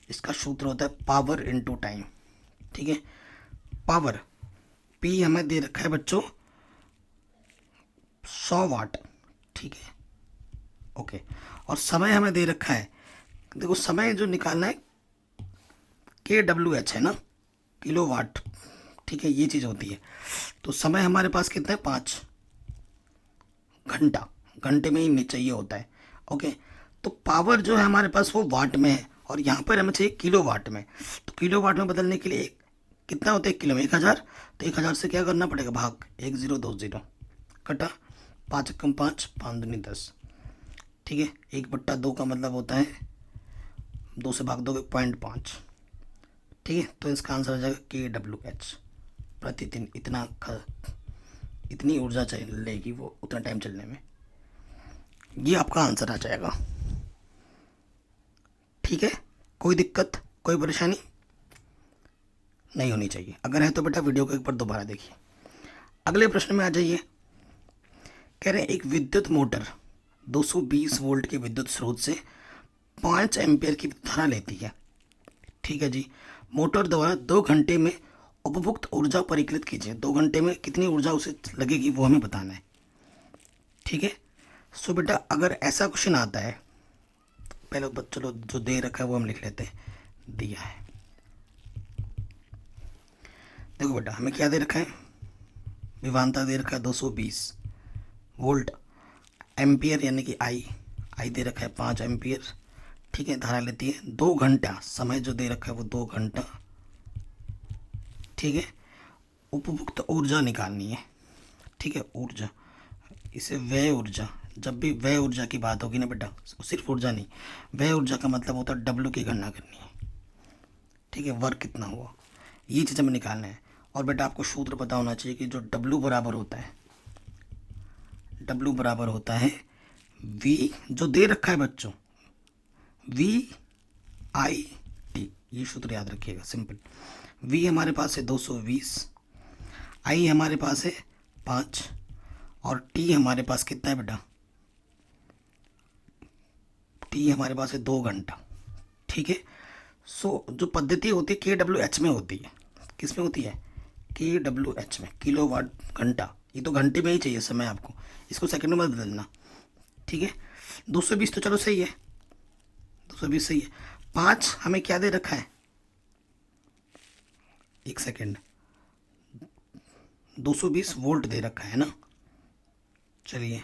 इसका सूत्र होता है पावर इनटू टाइम। ठीक है, पावर पी हमें दे रखा है बच्चों 100 वाट। ठीक है, ओके, और समय हमें दे रखा है, देखो समय जो निकालना है KWH है ना, किलो वाट। ठीक है, ये चीज़ होती है। तो समय हमारे पास कितना है, 5 घंटा, घंटे में ही चाहिए होता है। ओके, तो पावर जो है हमारे पास वो वाट में है, और यहाँ पर हमें चाहिए किलो वाट में। तो किलो वाट में बदलने के लिए कितना होता है, किलो में 1000, तो 1000 से क्या करना पड़ेगा, भाग 1020 कटा 5 कम 5, 5 दूनी 10। ठीक है, 1/2 का मतलब होता है 2 से भाग दोगे 0.5। ठीक है, तो इसका आंसर आ जाएगा KWH, प्रतिदिन इतनी ऊर्जा लेगी वो उतना टाइम चलने में। ये आपका आंसर आ जाएगा। ठीक है, कोई दिक्कत कोई परेशानी नहीं होनी चाहिए, अगर है तो बेटा वीडियो को एक बार दोबारा देखिए। अगले प्रश्न में आ जाइए। कह रहे हैं एक विद्युत मोटर 220 वोल्ट के विद्युत स्रोत से 5 एम्पियर की धारा लेती है। ठीक है जी, मोटर द्वारा 2 घंटे में उपभुक्त ऊर्जा परिकलित कीजिए। 2 घंटे में कितनी ऊर्जा उसे लगेगी वो हमें बताना है। ठीक है, सो बेटा अगर ऐसा क्वेश्चन आता है, पहले चलो जो दे रखा है वो हम लिख लेते हैं। दिया है, देखो बेटा हमें क्या दे रखा है, विभवांतर दे रखा है 220 वोल्ट, एम्पियर यानी कि आई दे रखा है 5 एम्पियर। ठीक है, धारा लेती है 2 घंटा, समय जो दे रखा है वो 2 घंटा। ठीक है, उपभुक्त ऊर्जा निकालनी है। ठीक है, ऊर्जा, इसे व्यय ऊर्जा, जब भी व्यय ऊर्जा की बात होगी ना बेटा, सिर्फ ऊर्जा नहीं, व्यय ऊर्जा का मतलब होता है W की गणना करनी है। ठीक है, वर्क कितना हुआ, ये चीज़ हमें निकालना है। और बेटा आपको सूत्र पता होना चाहिए कि जो W बराबर होता है, W बराबर होता है V जो दे रखा है बच्चों, VIT, ये सूत्र याद रखिएगा, सिंपल। V हमारे पास है 220, I हमारे पास है 5, और T हमारे पास कितना है बेटा, T हमारे पास है 2 घंटा। ठीक है, सो जो पद्धति होती है KWH में होती है, किस में होती है, KWH में, किलो वाट घंटा। ये तो घंटे में ही चाहिए समय आपको, इसको सेकंड में बदलना। ठीक है, 220 तो चलो सही है, 220 सही है। 5 हमें क्या दे रखा है, एक सेकेंड, 220 वोल्ट दे रखा है ना। चलिए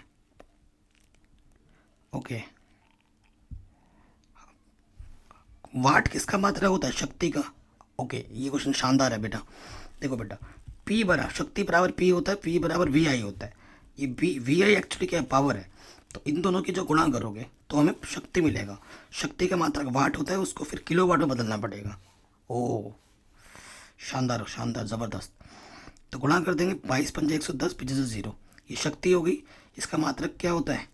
ओके, वाट किसका मात्रा होता है, शक्ति का। ओके, ये क्वेश्चन शानदार है बेटा। देखो बेटा, P बराबर शक्ति बराबर P होता है, P बराबर VI होता है। ये VI एक्चुअली क्या है, पावर है। तो इन दोनों की जो गुणा करोगे तो हमें शक्ति मिलेगा। शक्ति का मात्रक वाट होता है, उसको फिर किलो वाट में बदलना पड़ेगा। ओ शानदार शानदार ज़बरदस्त। तो गुणा कर देंगे 22×5 110 पीछे से 0। ये शक्ति होगी। इसका मात्रक क्या होता है?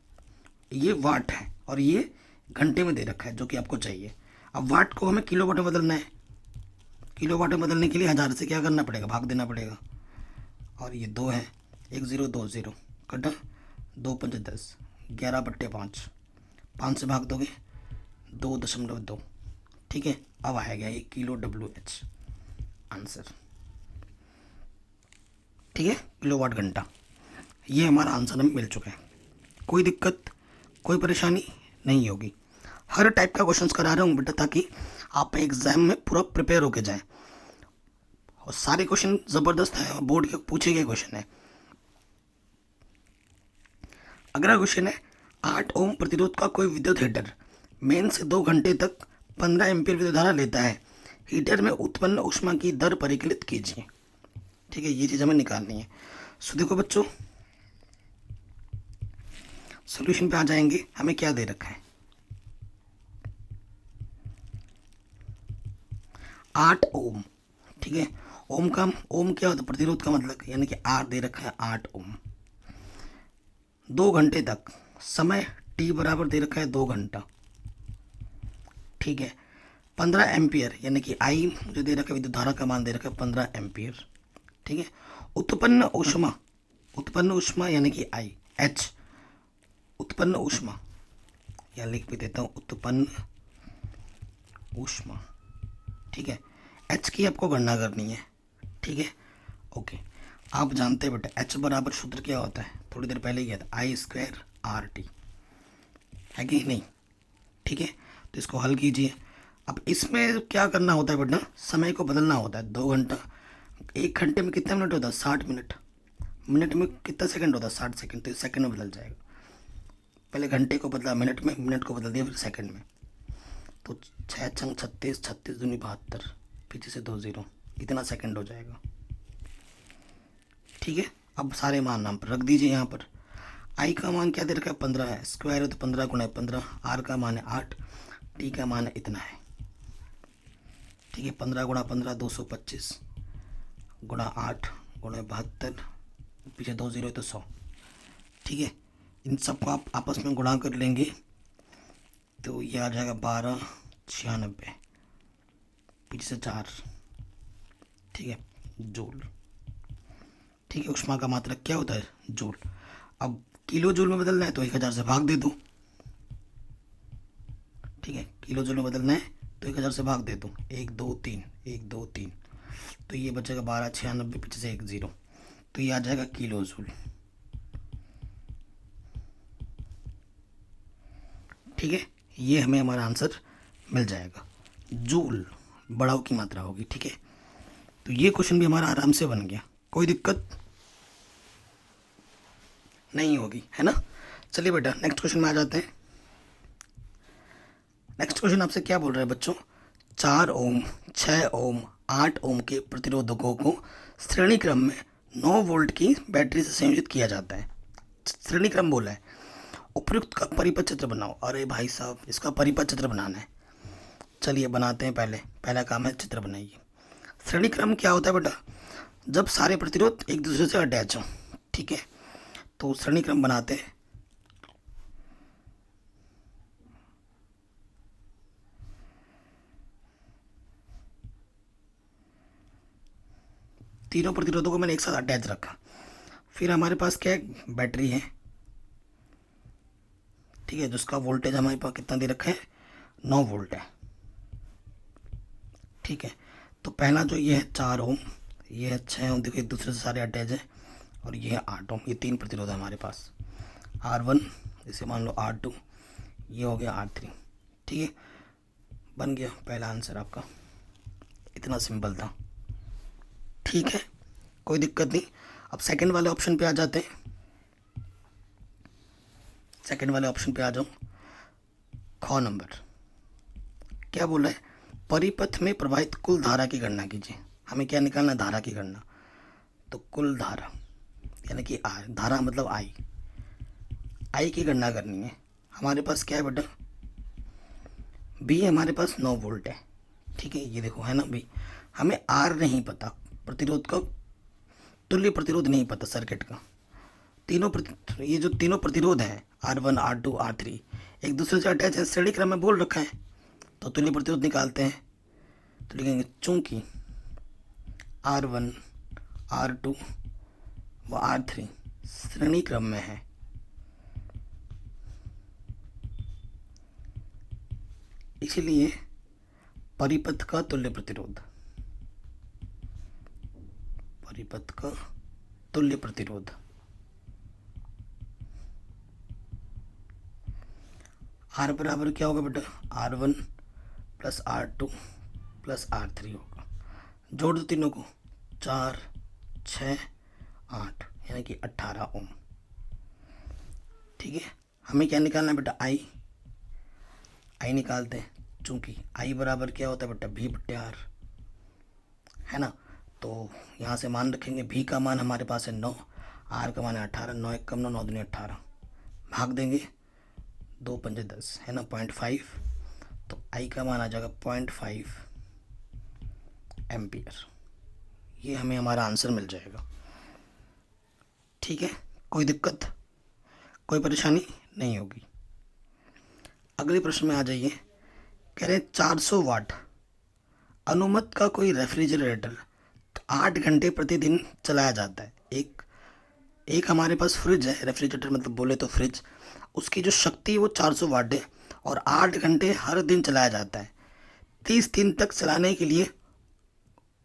ये वाट है और ये घंटे में दे रखा है जो कि आपको चाहिए। अब वाट को हमें किलो वाट में बदलना है। किलो वाट में बदलने के लिए 1000 से क्या करना पड़ेगा? भाग देना पड़ेगा। और ये 2 है, 1 0 2 0 कटा, 2 5 10, 11/5, 5 से भाग दोगे 2.2। ठीक है, अब आएगा ये किलो WH आंसर। ठीक है, किलोवाट घंटा। ये हमारा आंसर हमें मिल चुका है। कोई दिक्कत, कोई परेशानी नहीं होगी। हर टाइप का क्वेश्चंस करा रहा हूँ बेटा ताकि आप एग्जाम में पूरा प्रिपेयर होके जाएं। और सारे क्वेश्चन ज़बरदस्त है और बोर्ड के पूछे गए क्वेश्चन है। अगला क्वेश्चन है 8 ओम प्रतिरोध का कोई विद्युत हीटर मेन से 2 घंटे तक 15 एम्पीयर विद्युत धारा लेता है। हीटर में उत्पन्न ऊष्मा की दर परिकलित कीजिए। ठीक है, ये चीज़ हमें निकालनी है। सो देखो बच्चों, सॉल्यूशन पे आ जाएंगे। हमें क्या दे रखा है? 8 ओम। ठीक है, ओम क्या होता है? प्रतिरोध का मतलब, यानी कि आर दे रखा है 8 ओम। 2 घंटे तक समय टी बराबर दे रखा है 2 घंटा। ठीक है, 15 एम्पियर यानी कि आई मुझे दे रखा है, विद्युत धारा का मान दे रखा है 15 एम्पियर। ठीक है, उत्पन्न ऊष्मा यानी कि आई एच, उत्पन्न ऊष्मा या लिख भी देता हूँ उत्पन्न ऊष्मा। ठीक है, एच की आपको गणना करनी है। ठीक है, ओके। आप जानते हैं बेटा एच बराबर सूत्र क्या होता है? थोड़ी देर पहले ही किया था, I²RT, है कि नहीं? ठीक है, तो इसको हल कीजिए। अब इसमें क्या करना होता है बेटा? समय को बदलना होता है। 2 घंटा, 1 घंटे में कितने मिनट होता है? 60 मिनट। मिनट में कितना सेकंड होता है? 60 सेकंड। तो सेकंड में बदल जाएगा। पहले घंटे को बदला मिनट में, मिनट को बदल दिया फिर सेकंड में। तो 6 छंग 36, 36 दूनी 72, पीछे से 2 0, इतना सेकंड हो जाएगा। ठीक है, अब सारे मान नाम पर रख दीजिए। यहाँ पर आई का मान क्या दे रखा है? 15 है। स्क्वायर है तो 15 गुणा 15। आर का मान है 8। टी का मान है इतना है। ठीक है, 15 गुणा 15 225 गुणा 8 गुणा 72, पीछे 2 0 है तो 100। ठीक है, इन सबको आप आपस में गुणा कर लेंगे तो ये आ जाएगा 1296, पीछे से 4। ठीक है, जूल। ठीक है, ऊष्मा का मात्रक क्या होता है? जूल। अब किलो जूल में बदलना है तो 1000 से भाग दे दो। ठीक है, किलो जूल में बदलना है तो 1000 से भाग दे दो। 1 2 3 1 2 3, तो ये बचेगा 1296, पीछे से 1 0, तो ये आ जाएगा किलो जूल। ठीक है, ये हमें हमारा आंसर मिल जाएगा। जूल बड़ाव की मात्रा होगी। ठीक है, तो ये क्वेश्चन भी हमारा आराम से बन गया, कोई दिक्कत नहीं होगी, है ना? चलिए बेटा नेक्स्ट क्वेश्चन में आ जाते हैं। नेक्स्ट क्वेश्चन आपसे क्या बोल रहा है बच्चों? 4 ओम, 6 ओम, 8 ओम के प्रतिरोधकों को श्रेणी क्रम में 9 वोल्ट की बैटरी से संयोजित किया जाता है। श्रेणी क्रम बोला है। उपयुक्त का परिपथ चित्र बनाओ। अरे भाई साहब, इसका परिपथ चित्र बनाना है। चलिए बनाते हैं। पहला काम है चित्र बनाइए। श्रेणी क्रम क्या होता है बेटा? जब सारे प्रतिरोध एक दूसरे से अटैच हों। ठीक है, तो श्रेणी क्रम बनाते हैं। तीनों प्रतिरोधों को मैंने एक साथ अटैच रखा। फिर हमारे पास क्या है? बैटरी है। ठीक है, जिसका वोल्टेज हमारे पास कितना दे रखा है? 9 वोल्ट है। ठीक है, तो पहला जो ये है 4 ओम, ये है 6 ओम, देखो एक दूसरे से सारे अटैच है। और ये है 8 ओम। ये 3 प्रतिरोध है हमारे पास। R1, इसे मान लो R2, ये हो गया R3। ठीक है, बन गया पहला आंसर आपका। इतना सिंपल था। ठीक है, कोई दिक्कत नहीं। अब सेकंड वाले ऑप्शन पे आ जाते हैं। सेकंड वाले ऑप्शन पे आ जाओ। ख नंबर क्या बोला है? परिपथ में प्रवाहित कुल धारा की गणना कीजिए। हमें क्या निकालना है? धारा की गणना। तो कुल धारा यानी कि आर, धारा मतलब आई, आई की गणना करनी है। हमारे पास क्या है बेटा, बी हमारे पास 9 वोल्ट है, ठीक है, ये देखो है ना बी। हमें आर नहीं पता, प्रतिरोध का तुल्य प्रतिरोध नहीं पता सर्किट का। ये जो तीनों प्रतिरोध हैं R1 R2 R3 एक दूसरे से अटैच है, श्रेणी क्रम में बोल रखा है, तो तुल्य प्रतिरोध निकालते हैं। तो लिखेंगे चूंकि R1 R2 व R3 श्रेणी क्रम में है, इसलिए परिपथ का तुल्य प्रतिरोध, परिपथ का तुल्य प्रतिरोध R बराबर क्या होगा बेटा, R1 plus R2 plus R3 होगा। जोड़ दो तीनों को, 4 6 8 यानी कि 18 ओम। ठीक है, हमें क्या निकालना है बेटा, आई निकालते हैं। चूंकि आई बराबर क्या होता है बेटा, V बट्टे R, है ना। तो यहाँ से मान रखेंगे, V का मान हमारे पास है 9, R का मान है 18, 9 एक कम 9, 9 दूनी 18, भाग देंगे 2 पंजे 10, है ना, 0.5। तो आई का मान आ जाएगा 0.5 एम्पियर। ये हमें हमारा आंसर मिल जाएगा। ठीक है, कोई दिक्कत, कोई परेशानी नहीं होगी। अगले प्रश्न में आ जाइए। कह रहे हैं 400 वाट अनुमत का कोई रेफ्रिजरेटर 8 घंटे प्रतिदिन चलाया जाता है। एक हमारे पास फ्रिज है, रेफ्रिजरेटर मतलब बोले तो फ्रिज, उसकी जो शक्ति है वो 400 वाट है और 8 घंटे हर दिन चलाया जाता है। 30 दिन तक चलाने के लिए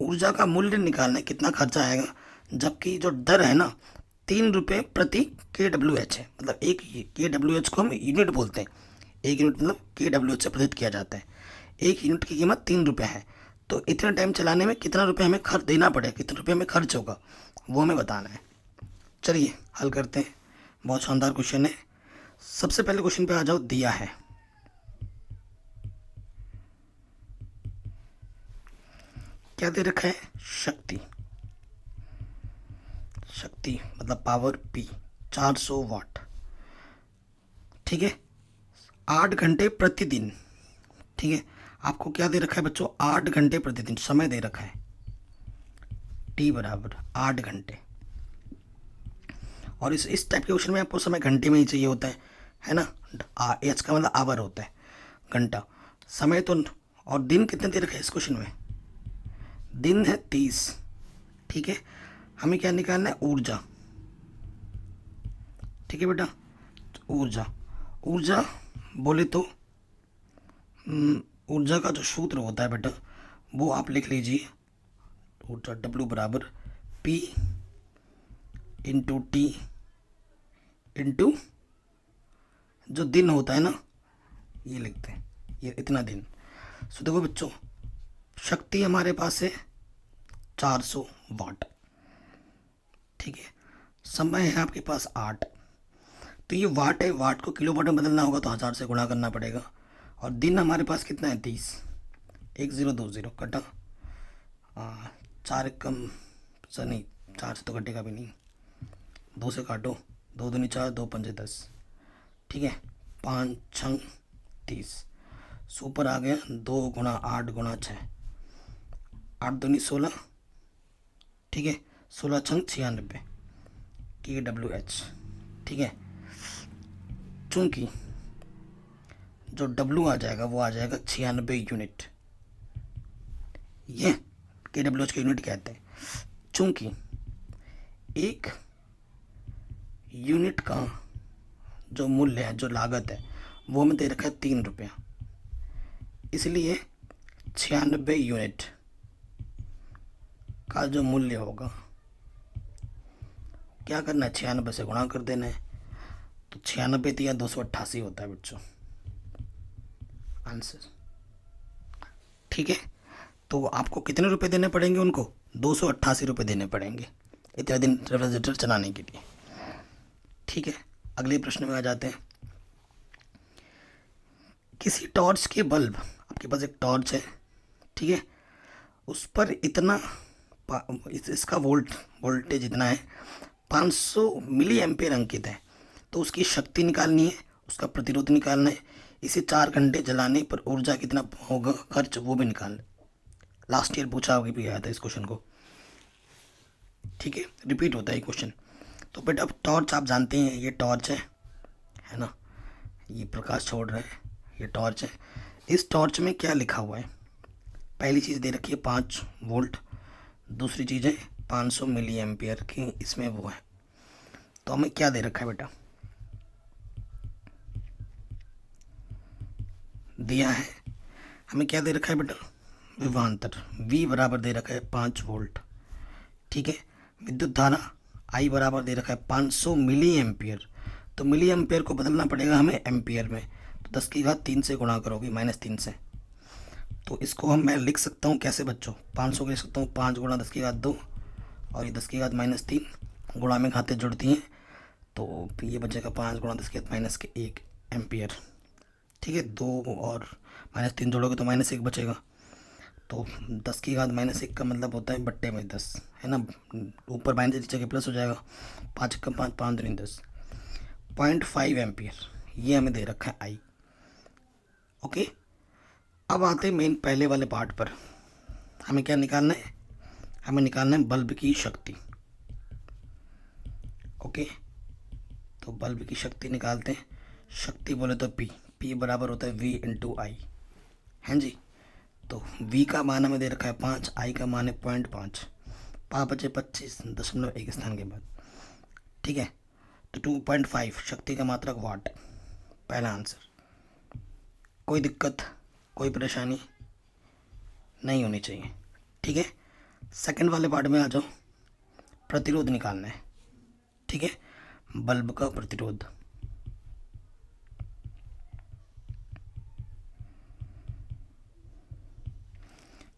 ऊर्जा का मूल्य निकालना है, कितना खर्चा आएगा, जबकि जो दर है ना 3 रुपये प्रति kWh है। मतलब एक kWh को हम यूनिट बोलते हैं, एक यूनिट मतलब kWh से प्रतिनिधित्व किया जाता है। एक यूनिट की कीमत 3 रुपये है। तो इतना टाइम चलाने में कितना रुपये हमें खर्च देना पड़ेगा, कितने रुपये हमें खर्च होगा, वो हमें बताना है। चलिए हल करते हैं, बहुत शानदार क्वेश्चन है। सबसे पहले क्वेश्चन पे आ जाओ। दिया है, क्या दे रखा है, शक्ति मतलब पावर P 400 वाट, ठीक है, 8 घंटे प्रतिदिन। ठीक है, आपको क्या दे रखा है बच्चों, 8 घंटे प्रतिदिन समय दे रखा है, T बराबर 8 घंटे। और इस टाइप के क्वेश्चन में आपको समय घंटे में ही चाहिए होता है ना। एच का मतलब आवर होता है, घंटा समय तो। और दिन कितने दे रखा है इस क्वेश्चन में, दिन है 30। ठीक है, हमें क्या निकालना है, ऊर्जा। ठीक है बेटा, ऊर्जा बोले तो ऊर्जा का जो सूत्र होता है बेटा वो आप लिख लीजिए। ऊर्जा W बराबर P इंटू T इंटू जो दिन होता है ना, ये लिखते हैं, ये इतना दिन। सो देखो बच्चों, शक्ति हमारे पास है 400 वाट, ठीक है, समय है आपके पास 8। तो ये वाट है, वाट को किलो वाट में बदलना होगा तो 1000 से गुणा करना पड़ेगा। और दिन हमारे पास कितना है, 30, 1020 कटा 4 कम सर नहीं, 4 से तो कटेगा भी नहीं, 2 से काटो, 2 दूनी 4, 2 पंजे 10, ठीक है, 5 6 30, सुपर आ गया 2 गुणा 8 गुणा 6, 8 दूनी 16, ठीक है, 16 6 96 kWh। ठीक है, चूंकि जो W आ जाएगा वो आ जाएगा 96 यूनिट, ये kWh के यूनिट कहते हैं। चूंकि एक यूनिट का जो मूल्य है, जो लागत है, वो हमें दे रखा है 3 रुपया, इसलिए 96 यूनिट का जो मूल्य होगा, क्या करना है, 96 से गुणा कर देना है। तो 96 दिया 288 होता है बच्चों आंसर। ठीक है, तो आपको कितने रुपए देने पड़ेंगे उनको, 288 रुपये देने पड़ेंगे इतने दिन रेफ्रिजरेटर चलाने के लिए। ठीक है, अगले प्रश्न में आ जाते हैं। किसी टॉर्च के बल्ब, आपके पास एक टॉर्च है, ठीक है, उस पर इतना इसका वोल्टेज इतना है, 500 मिली एम्पेयर अंकित है। तो उसकी शक्ति निकालनी है, उसका प्रतिरोध निकालना है, इसे 4 घंटे जलाने पर ऊर्जा कितना होगा खर्च वो भी निकालना है। लास्ट ईयर पूछा होगा भी आया था इस क्वेश्चन को, ठीक है, रिपीट होता है क्वेश्चन। तो बेटा अब टॉर्च आप जानते हैं, ये टॉर्च है ना, ये प्रकाश छोड़ रहा है, ये टॉर्च है। इस टॉर्च में क्या लिखा हुआ है? पहली चीज़ दे रखी है 5 वोल्ट, दूसरी चीज़ है 500 मिली एम्पियर की इसमें वो है। तो हमें क्या दे रखा है बेटा? दिया है हमें क्या दे रखा है बेटा? विभवांतर V बराबर दे रखा है 5 वोल्ट, ठीक है। विद्युत धारा I बराबर दे रखा है 500 मिली एम्पियर। तो मिली एम्पियर को बदलना पड़ेगा हमें एम्पियर में, तो 10 की घात 3 से गुणा करोगे -3 से। तो इसको मैं लिख सकता हूँ कैसे बच्चों? 500 को लिख सकता हूँ 5 गुणा 10 की घात 2 और ये 10 की घात -3, गुणा में घातें जुड़ती हैं, तो ये बचेगा 5 गुणा 10 की घात -1 एम्पियर, ठीक है। 2 और -3 जोड़ोगे तो -1 बचेगा। तो 10 की घात -1 का मतलब होता है बट्टे में 10, है ना, ऊपर माइनस नीचे के प्लस हो जाएगा। 5 का 5, 5 दूनी 10, 0.5 एम्पियर ये हमें दे रखा है आई। ओके, अब आते हैं मेन पहले वाले पार्ट पर। हमें क्या निकालना है? हमें निकालना है बल्ब की शक्ति। ओके, तो बल्ब की शक्ति निकालते हैं। शक्ति बोले तो P बराबर होता है V इंटू आई, हैं जी। तो V का मान हमें दे रखा है 5, I का मान है 0.5, 5 बचे 25.1 स्थान के बाद, ठीक है। तो 2.5 शक्ति का मात्रक वाट, पहला आंसर। कोई दिक्कत, कोई परेशानी नहीं होनी चाहिए, ठीक है। सेकंड वाले पार्ट में आ जाओ। प्रतिरोध निकालना है, ठीक है, बल्ब का प्रतिरोध।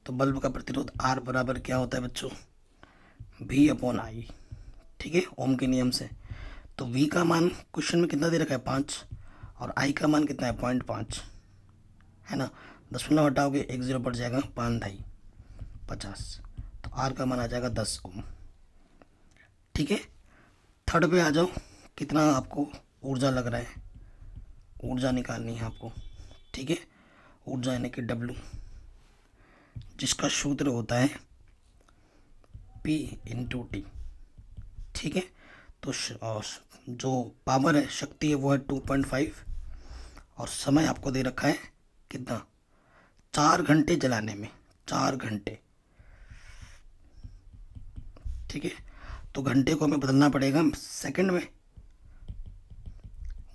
तो बल्ब का प्रतिरोध R बराबर क्या होता है बच्चों? V/I, ठीक है, ओम के नियम से। तो V का मान क्वेश्चन में कितना दे रखा है? 5, और I का मान कितना है? 0.5, है ना। 0.5 हटाओगे 1 0 पड़ जाएगा, 5 ढाई 50, तो R का मान आ जाएगा 10 ओम, ठीक है। थर्ड पे आ जाओ। कितना आपको ऊर्जा लग रहा है? ऊर्जा निकालनी है आपको, ठीक है। ऊर्जा यानी कि W, जिसका सूत्र होता है P इंटू टी, ठीक है। तो जो पावर है, शक्ति है, वो है 2.5, और समय आपको दे रखा है कितना? 4 घंटे जलाने में, 4 घंटे, ठीक है। तो घंटे को हमें बदलना पड़ेगा सेकंड में।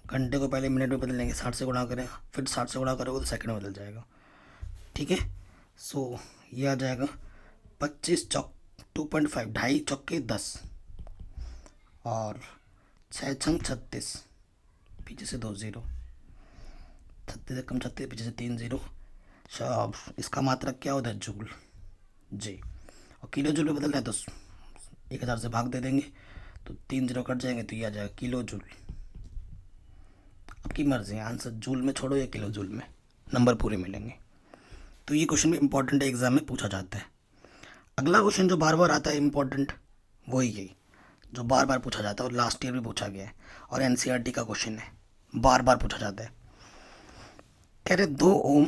घंटे को पहले मिनट में बदल लेंगे, 60 से गुणा करें, फिर 60 से गुणा करोगे तो सेकंड में बदल जाएगा, ठीक है। सो ये आ जाएगा 25 चौक 2.5, ढाई चौके 10, और 6 छंग 36, पीछे से 2 0, 36 से कम 36, पीछे से 3 0। इसका मात्रक क्या होता है? जूल, जी। और किलो जूल में बदलना है तो 1000 से भाग दे देंगे, तो 3 0 कट जाएंगे, तो ये आ जाएगा किलो जूल। आपकी मर्जी है, आंसर जूल में छोड़ो या किलो जूल में, नंबर पूरे मिलेंगे। तो ये क्वेश्चन भी इंपॉर्टेंट है, एग्जाम में पूछा जाता है। अगला क्वेश्चन जो बार बार आता है इंपॉर्टेंट, वही यही जो बार बार पूछा जाता है, और लास्ट ईयर भी पूछा गया है, और एनसीईआरटी का क्वेश्चन है, बार बार पूछा जाता है। कह रहे 2 ओम,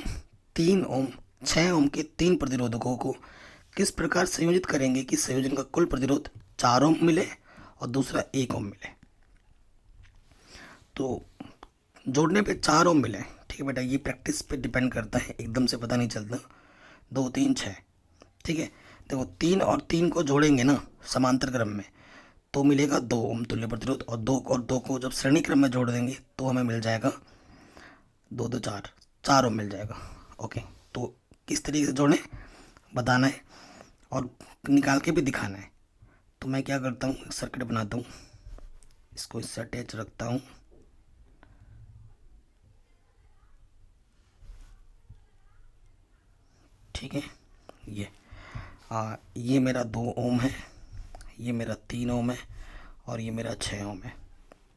3 ओम, 6 ओम के 3 प्रतिरोधकों को किस प्रकार संयोजित करेंगे कि संयोजन का कुल प्रतिरोध 4 ओम मिले और दूसरा 1 ओम मिले। तो जोड़ने पे 4 ओम मिले, ठीक है बेटा, ये प्रैक्टिस पे डिपेंड करता है, एकदम से पता नहीं चलता। 2 3 6, ठीक है। देखो 3 और 3 को जोड़ेंगे ना समांतर क्रम में, तो मिलेगा 2 ओम तुल्य प्रतिरोध, और 2 को जब श्रेणी क्रम में जोड़ देंगे तो हमें मिल जाएगा 2 2 4 ओम मिल जाएगा। ओके, तो किस तरीके से जोड़ें बताना है और निकाल के भी दिखाना है। तो मैं क्या करता हूँ, सर्किट बनाता हूँ, इसको इससे अटैच रखता हूँ, ठीक है। ये मेरा 2 ओम है, ये मेरा 3 ओम है, और ये मेरा 6 ओम है।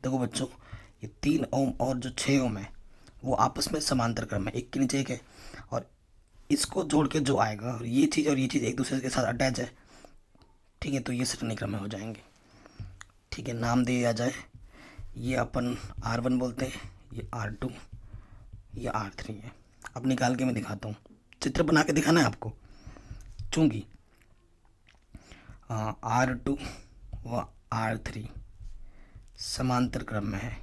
देखो बच्चों, ये 3 ओम और जो 6 ओम है वो आपस में समांतर क्रम है, एक के नीचे एक है, और इसको जोड़ के जो आएगा, और ये चीज़ एक दूसरे के साथ अटैच है, ठीक है, तो ये श्रेणी क्रम में हो जाएंगे, ठीक है। नाम दिया जाए, ये अपन R1 बोलते हैं, ये R2, ये R3 है। अब निकाल के मैं दिखाता हूँ, चित्र बना के दिखाना है आपको। चूँकि R2 व R3 समांतर क्रम में है,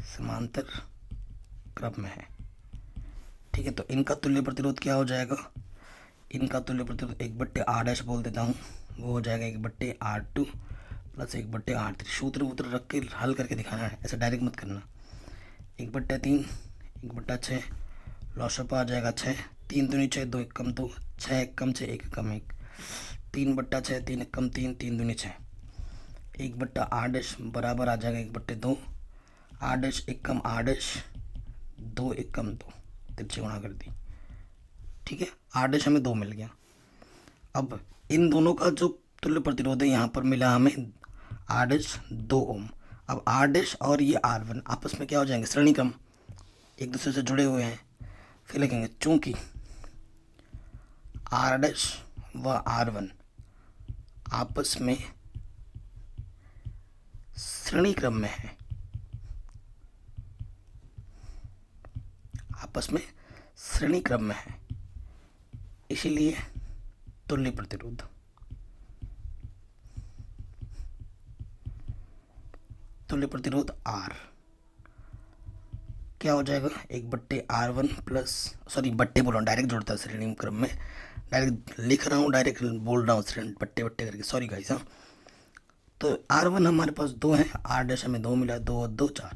समांतर क्रम में है, ठीक है। तो इनका तुल्य प्रतिरोध क्या हो जाएगा? इनका तुल्य प्रतिरोध 1/R' बोल देता हूँ, वो हो जाएगा 1/R2 प्लस 1/R3। सूत्र वूत्र रख के हल करके दिखाना है, ऐसा डायरेक्ट मत करना। 1/3, 1/6, लॉसअप आ जाएगा 6, 3 दूनी 6, 2 एकम 2, 6 एकम 6, 1 एकम 1, 3/6, 3 एकम 3, 3 दूनी 6, 1/R' बराबर आ जाएगा 1/2, R' एकम R', 2 एकम 2, तिरछे गुणा कर दी, ठीक है। R' हमें 2 मिल गया। अब इन दोनों का जो तुल्य प्रतिरोध है यहाँ पर मिला हमें R' 2 ओम। अब R' और ये R1 आपस में क्या हो जाएंगे? श्रेणी क्रम, एक दूसरे से जुड़े हुए हैं। फिर लिखेंगे चूंकि R' व R1 आपस में श्रेणी क्रम में है, आपस में श्रेणी क्रम में है, इसीलिए तुल्य प्रतिरोध, तुल्य प्रतिरोध R क्या हो जाएगा? 1/R1 प्लस, सॉरी बट्टे बोल रहा हूँ, डायरेक्ट जोड़ता है श्रेणी क्रम में, डायरेक्ट लिख रहा हूँ, डायरेक्ट बोल रहा हूँ श्रेणी बट्टे बट्टे करके, सॉरी गाइस। हाँ, तो R1 हमारे पास 2 है, R' हमें 2 मिला, 2 और 2 4,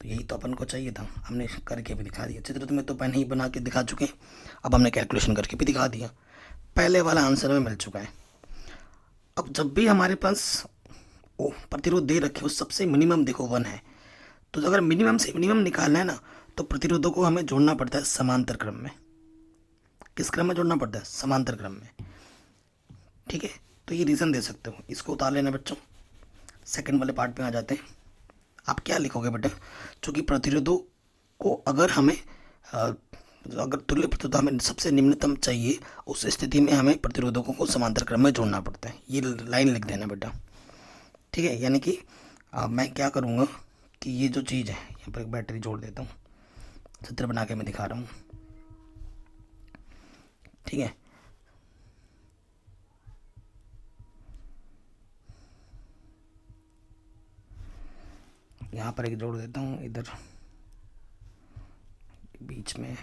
तो यही तो अपन को चाहिए था, हमने करके भी दिखा दिया। चित्र तो मैं तो पहले ही बना के दिखा चुके हैं, अब हमने कैलकुलेशन करके भी दिखा दिया, पहले वाला आंसर में मिल चुका है। अब जब भी हमारे पास ओ प्रतिरोध दे रखे हो, सबसे मिनिमम देखो 1 है, तो अगर मिनिमम से मिनिमम निकालना है ना, तो प्रतिरोधों को हमें जोड़ना पड़ता है समांतर क्रम में। किस क्रम में जोड़ना पड़ता है? समांतर क्रम में, ठीक है। तो ये रीज़न दे सकते हो, इसको उतार लेना बच्चों। सेकंड वाले पार्ट पे आ जाते हैं। आप क्या लिखोगे बेटा? चूँकि प्रतिरोधों को अगर हमें अगर तुल्य प्रतिरोध हमें सबसे निम्नतम चाहिए, उस स्थिति में हमें प्रतिरोधकों को समांतर क्रम में जोड़ना पड़ता है। ये लाइन लिख देना बेटा, ठीक है। यानी कि मैं क्या करूँगा कि ये जो चीज़ है, यहाँ पर एक बैटरी जोड़ देता हूँ, चित्र बना के मैं दिखा रहा हूँ, ठीक है। यहाँ पर एक जोड़ देता हूँ, इधर बीच में,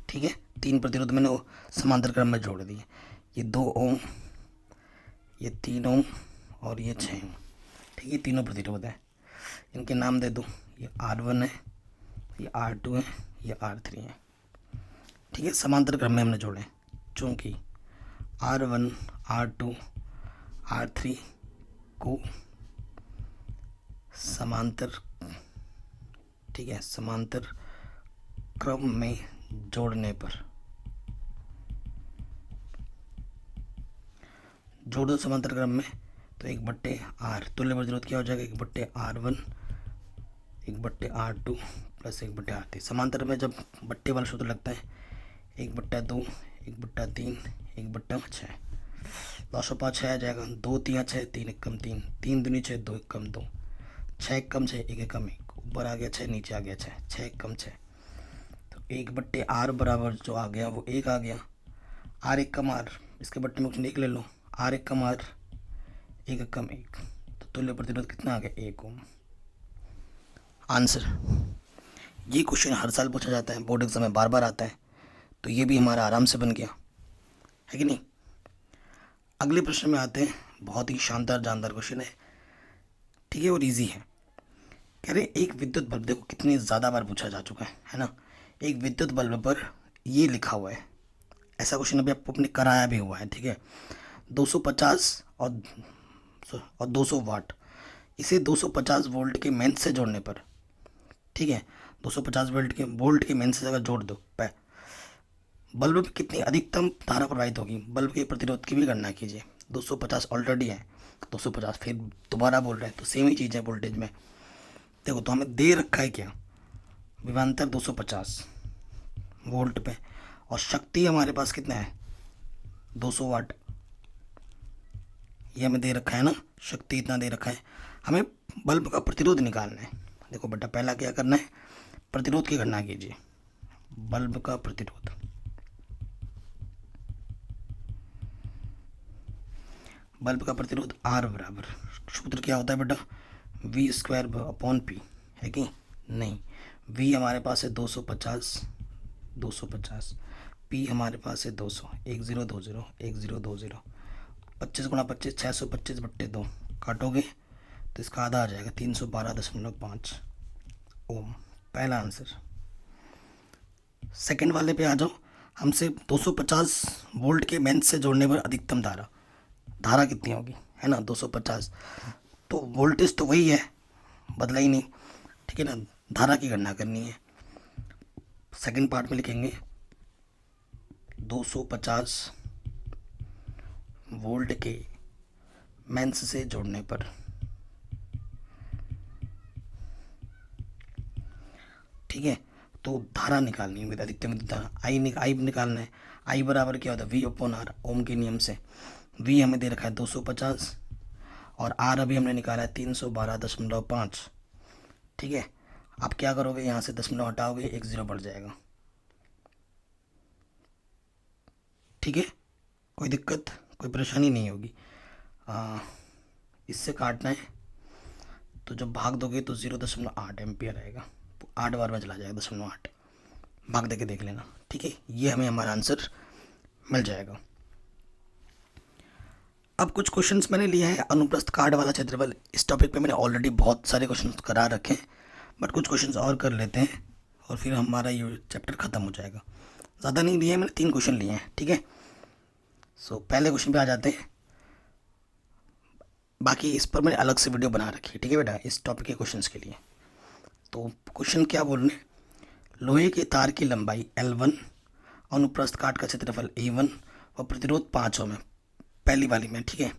ठीक है। 3 प्रतिरोध मैंने समांतर क्रम में जोड़ दिए, ये 2 ओम, ये 3 ओम और ये 6 ओम, ठीक है। तीनों प्रतिरोध है, इनके नाम दे दो, ये R1 है, ये R2 है, ये R3 है, ठीक है। समांतर क्रम में हमने जोड़े, चूँकि R1 R2 R3 को समांतर, ठीक है, समांतर क्रम में जोड़ने पर, जोड़ दो समांतर क्रम में, तो 1/R तुल्य प्रतिरोध क्या हो जाएगा? 1/R1 1/R2 plus 1/R3। समांतर में जब बट्टे वाला सूत्र लगता है, 1/2 1/3 1/6, लॉसअप 6 आ जाएगा, 2 3 6, 3 एकम 3, 3 दूनी 6, 2 एकम 2, 6 एकम 6, 1 एकम 1, ऊपर आ गया 6, नीचे आ गया 6, 6 एकम 6, तो 1/R बराबर जो आ गया वो 1 आ गया। R एकम R, इसके बट्टे में कुछ 1 ले लो, R एकम R, 1 एकम 1, तो तुल्य प्रतिरोध कितना आ गया? 1 ओम। आंसर। ये क्वेश्चन हर साल पूछा जाता है, बोर्ड एग्जाम में बार बार आता है, तो ये भी हमारा आराम से बन गया, है कि नहीं। अगले प्रश्न में आते हैं, बहुत ही शानदार जानदार क्वेश्चन है, ठीक है, और इजी है। कह रहे एक विद्युत बल्ब, देखो कितनी ज़्यादा बार पूछा जा चुका है ना। एक विद्युत बल्ब पर ये लिखा हुआ है, ऐसा क्वेश्चन अभी आपको अपने कराया भी हुआ है, ठीक है। 250 और 200 वाट, इसे 250 वोल्ट के मेंस से जोड़ने पर, ठीक है, 250 वोल्ट के मेंस से अगर जोड़ दो, बल्ब में कितनी अधिकतम धारा प्रवाहित होगी? बल्ब के प्रतिरोध की भी गणना कीजिए। 250 ऑलरेडी है, 250 फिर दोबारा बोल रहे हैं, तो सेम ही चीज़ है वोल्टेज में। देखो तो हमें दे रखा है क्या? विभवांतर 250 वोल्ट पे, और शक्ति हमारे पास कितना है? 200 वाट। ये हमें दे रखा है ना, शक्ति इतना दे रखा है, हमें बल्ब का प्रतिरोध निकालना है। देखो बेटा, पहला क्या करना है, प्रतिरोध की गणना कीजिए। बल्ब का प्रतिरोध, बल्ब का प्रतिरोध R बराबर, सूत्र क्या होता है बेटा, V स्क्वायर अपॉन P, है कि नहीं। V हमारे पास है 250, 250, P हमारे पास है 200, 1020, 1020, 25 गुणा 25, 625/2, काटोगे तो इसका आधा आ जाएगा, 312.5 ओम। पहला आंसर। सेकंड वाले पे आ जाओ, हमसे 250 वोल्ट के मेंस से जोड़ने पर अधिकतम धारा, धारा कितनी होगी, है ना 250, तो वोल्टेज तो वही है, बदला ही नहीं, ठीक है ना। धारा की गणना करनी है। सेकंड पार्ट में लिखेंगे 250 वोल्ट के मेंस से जोड़ने पर, ठीक है। तो धारा निकालनी है, अधिकतम विद्युत धारा आई निकालना है। आई बराबर क्या होता है, वी अपॉन आर, ओम के नियम से। वी हमें दे रखा है 250 और आर अभी हमने निकाला है 312.5, ठीक है। आप क्या करोगे, यहाँ से 10 हटाओगे, 1 0 बढ़ जाएगा, ठीक है। कोई दिक्कत, कोई परेशानी नहीं होगी। इससे काटना है तो जब भाग दोगे तो 0.8 एम्पियर आएगा, 8 बार में चला जाएगा 0.8, भाग दे के देख लेना, ठीक है। ये हमें हमारा आंसर मिल जाएगा। अब कुछ क्वेश्चंस मैंने लिए हैं, अनुप्रस्थ काट वाला क्षेत्रफल, इस टॉपिक पे मैंने ऑलरेडी बहुत सारे क्वेश्चंस करा रखे हैं, बट कुछ क्वेश्चंस और कर लेते हैं और फिर हमारा ये चैप्टर ख़त्म हो जाएगा। ज़्यादा नहीं लिए हैं, मैंने 3 क्वेश्चन लिए हैं, ठीक है। सो पहले क्वेश्चन पे आ जाते हैं, बाकी इस पर मैंने अलग से वीडियो बना रखी है, ठीक है बेटा, इस टॉपिक के क्वेश्चंस के लिए। तो क्वेश्चन क्या बोल रहे हैं, लोहे के तार की लंबाई L1, अनुप्रस्थ काट का क्षेत्रफल A1 और प्रतिरोध 5 ओम है, पहली वाली में, ठीक है।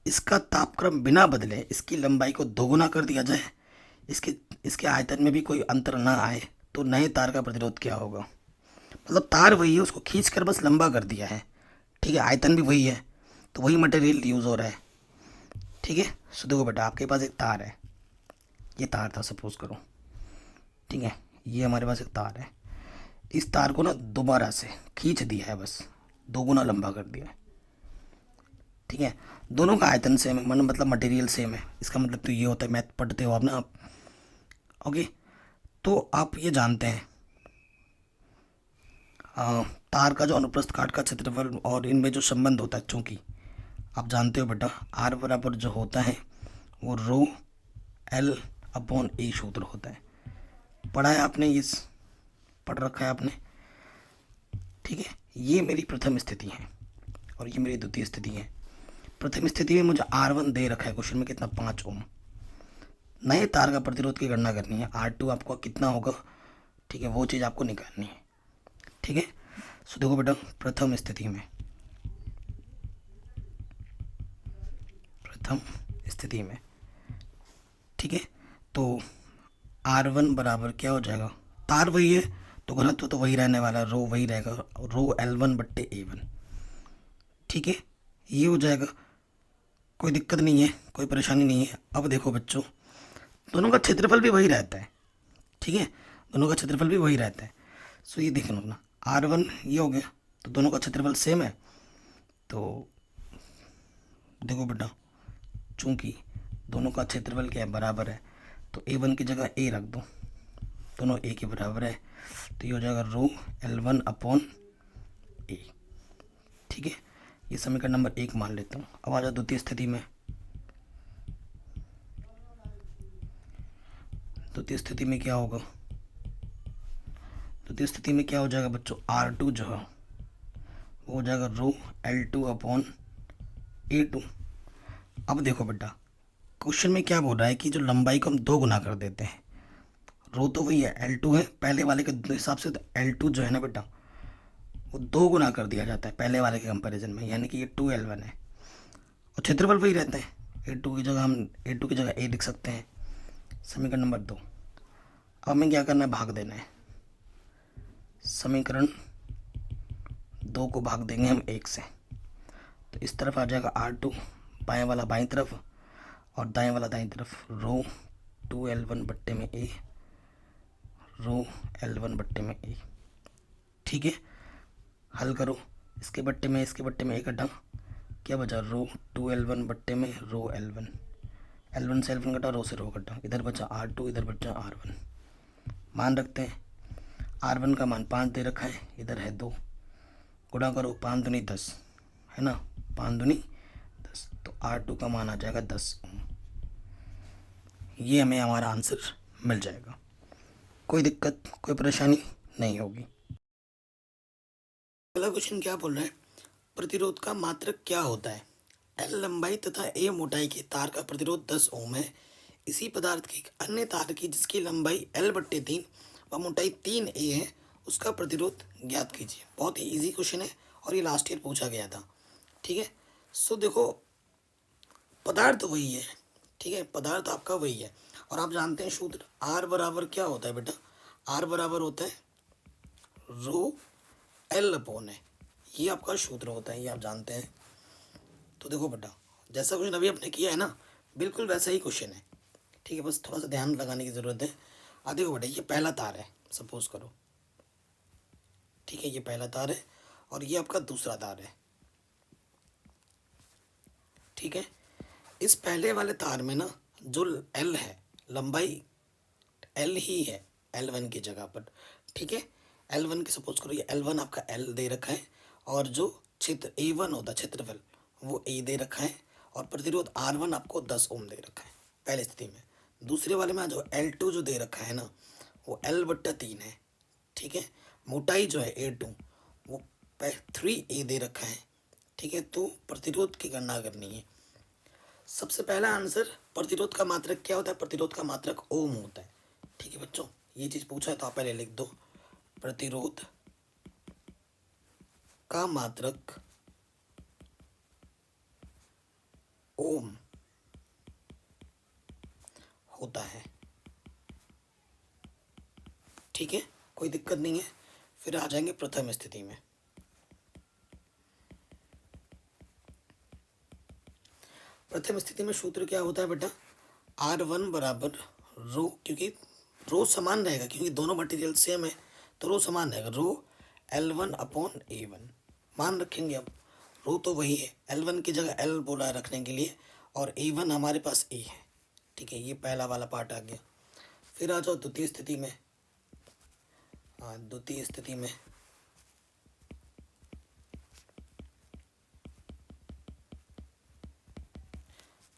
इसका तापक्रम बिना बदले इसकी लंबाई को दोगुना कर दिया जाए, इसके आयतन में भी कोई अंतर ना आए, तो नए तार का प्रतिरोध क्या होगा। मतलब तार वही है, उसको खींच कर बस लंबा कर दिया है, ठीक है, आयतन भी वही है, तो वही मटेरियल यूज़ हो रहा है, ठीक है। सो देखो बेटा, आपके पास एक तार है, ये तार था सपोज करो, ठीक है, ये हमारे पास एक तार है, इस तार को ना दोबारा से खींच दिया है, बस 2 गुना लंबा कर दिया है, ठीक है। दोनों का आयतन सेम है, मतलब मटेरियल सेम है, इसका मतलब तो ये होता है, मैथ पढ़ते हो आप ना आप, ओके। तो आप ये जानते हैं तार का जो अनुप्रस्थ काट का क्षेत्रफल और इनमें जो संबंध होता है, चूँकि आप जानते हो बेटा आर बराबर जो होता है वो रो L अपॉन ए सूत्र होता है, पढ़ा है आपने, इस पढ़ रखा है आपने, ठीक है। ये मेरी प्रथम स्थिति है और ये मेरी द्वितीय स्थिति है। प्रथम स्थिति में मुझे R1 दे रखा है क्वेश्चन में, कितना 5 ओम। नए तार का प्रतिरोध की गणना करनी है, R2 आपको कितना होगा, ठीक है, वो चीज़ आपको निकालनी है, ठीक है। सो देखो बेटा, प्रथम स्थिति में, ठीक है, तो R1 बराबर क्या हो जाएगा, तार वही है तो घनत्व तो वही रहने वाला, रो वही रहेगा, रो L1/A1, ठीक है, ये हो जाएगा, कोई दिक्कत नहीं है, कोई परेशानी नहीं है। अब देखो बच्चों, दोनों का क्षेत्रफल भी वही रहता है, ठीक है, दोनों का क्षेत्रफल भी वही रहता है। सो ये देख लो ना, R1 ये हो गया, तो दोनों का क्षेत्रफल सेम है, तो देखो बेटा, चूँकि दोनों का क्षेत्रफल क्या है, बराबर है, तो A1 की जगह A रख दो, दोनों A के बराबर है, तो ये हो जाएगा रो L1 अपॉन A, ठीक है। ये समीकरण नंबर 1 मान लेता हूँ। अब आ जाओ द्वितीय स्थिति में। द्वितीय स्थिति में क्या होगा, द्वितीय स्थिति में क्या हो जाएगा बच्चों, R2 जो है वो हो जाएगा रो L2 अपॉन A2। अब देखो बेटा, क्वेश्चन में क्या बोल रहा है कि जो लंबाई को हम 2 गुना कर देते हैं, रो तो वही है, L2 है, पहले वाले के हिसाब से तो L2 जो है ना बेटा वो 2 गुना कर दिया जाता है पहले वाले के कंपैरिजन में, यानी कि ये 2L1 है और क्षेत्रफल वही रहता है। A2 की जगह हम A2 की जगह A लिख सकते हैं, समीकरण नंबर 2। अब हमें क्या करना है, भाग देना है, समीकरण 2 को भाग देंगे हम 1 से, तो इस तरफ आ जाएगा R2 बाएं वाला बाईं तरफ और दाएं वाला दाईं तरफ। रो 2L1 बट्टे में ए, रो L1 बट्टे में ए। ठीक है, हल करो। इसके बट्टे में ए कटा, क्या बचा? रो 2L1 बट्टे में रो L1, L1 से L1 कटा, रो से रो कटा, इधर बचा R2, इधर बचा R1। मान रखते हैं, R1 का मान 5 दे रखा है, इधर है 2, गुणा करो, 5 दूनी 10 है ना, 5 दूनी 10, तो R2 का मान आ जाएगा 10 ओम। ये हमें हमारा आंसर मिल जाएगा। कोई दिक्कत, कोई परेशानी नहीं होगी। अगला क्वेश्चन क्या बोल रहा है? प्रतिरोध का मात्रक क्या होता है? L लंबाई तथा A मोटाई के तार का प्रतिरोध 10 ओम है। इसी पदार्थ की एक अन्य तार की जिसकी लंबाई L/3 व मोटाई 3A है, उसका प्रतिरोध ज्ञात कीजिए। बहुत ही इजी क्वेश्चन है और ये लास्ट ईयर पूछा गया था। ठीक है, सो देखो, पदार्थ वही है। ठीक है, पदार्थ आपका वही है और आप जानते हैं सूत्र R बराबर क्या होता है बेटा? R बराबर होता है रो L/है, ये आपका सूत्र होता है, ये आप जानते हैं। तो देखो बेटा, जैसा क्वेश्चन अभी आपने किया है ना, बिल्कुल वैसा ही क्वेश्चन है। ठीक है, बस थोड़ा सा ध्यान लगाने की ज़रूरत है। देखो बेटा, ये पहला तार है, सपोज करो। ठीक है, ये पहला तार है और ये आपका दूसरा तार है। ठीक है, इस पहले वाले तार में ना जो L है, लंबाई L ही है L1 की जगह पर। ठीक है, L1 की सपोज करो, ये L1 आपका L दे रखा है और जो क्षेत्र A1 होता है, क्षेत्रफल, वो A दे रखा है और प्रतिरोध R1 आपको 10 ओम दे रखा है पहली स्थिति में। दूसरे वाले में जो L2 जो दे रखा है ना, वो L/3 है। ठीक है, मोटाई जो है A2 वो 3A दे रखा है। ठीक है, तो प्रतिरोध की गणना करनी है। सबसे पहला आंसर, प्रतिरोध का मात्रक क्या होता है? प्रतिरोध का मात्रक ओम होता है। ठीक है बच्चों, ये चीज़ पूछा है तो आप पहले लिख दो, प्रतिरोध का मात्रक ओम होता है। ठीक है, कोई दिक्कत नहीं है। फिर आ जाएंगे प्रथम स्थिति में। प्रथम स्थिति में सूत्र क्या होता है बेटा? R1 बराबर रो, क्योंकि रो समान रहेगा, क्योंकि दोनों मटेरियल सेम है तो रो समान रहेगा, रो L1/A1। मान रखेंगे अब, रो तो वही है, L1 की जगह L बोला रखने के लिए और A1 हमारे पास A है। ठीक है, ये पहला वाला पार्ट आ गया। फिर आ जाओ द्वितीय स्थिति में।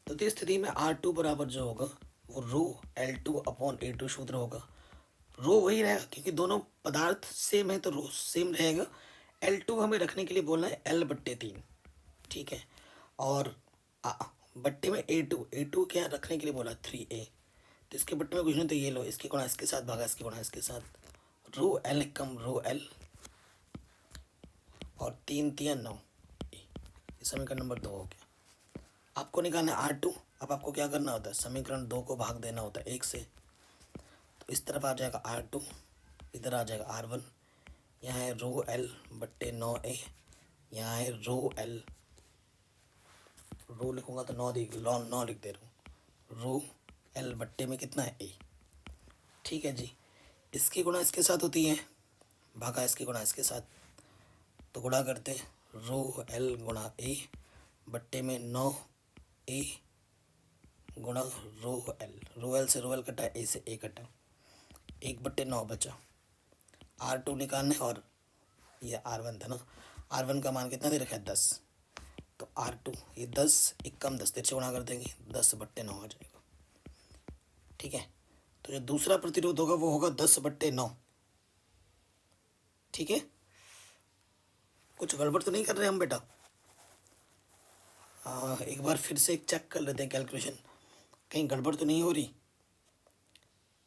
द्वितीय स्थिति में R2 बराबर जो होगा वो रो L2/A2 सूत्र होगा। रो वही रहेगा क्योंकि दोनों पदार्थ सेम है तो रो सेम रहेगा। L2 हमें रखने के लिए बोलना है L/3। ठीक है, और बट्टे में A2 क्या रखने के लिए बोला? 3A। तो इसके बट्टे में कुछ नहीं, तो ये लो, इसके गुणा इसके साथ भागा इसके गुणा इसके साथ, रो L कम रो L और 3×3=9। ये समीकरण नंबर 2 हो गया। आपको निकालना है R2। अब आपको क्या करना होता है? समीकरण 2 को भाग देना होता है 1 से। तो इस तरफ आ जाएगा R2, इधर आ जाएगा R1, यहाँ है रो L/9A, यहाँ है रो L, रो लिखूंगा तो 9 लिख दे रहा हूँ, रो L बट्टे में कितना है? A। ठीक है जी, इसकी गुणा इसके साथ होती है, भागा इसकी गुणा इसके साथ, तो गुणा करते हैं, रो L गुणा A बट्टे में 9A गुणा रो L से रो L कटा, A से A कटा, 1/9 बचा। R2 निकालने और ये R1 था ना, R1 का मान कितना दे रखा है? 10। तो R2 ये 10 1 कम 10 से गुणा कर देंगे, 10/9 आ जाएगा। ठीक है, तो जो दूसरा प्रतिरोध होगा वो होगा 10/9। ठीक है, कुछ गड़बड़ तो नहीं कर रहे हम बेटा? एक बार फिर से चेक कर लेते हैं कैलकुलेशन, कहीं गड़बड़ तो नहीं हो रही।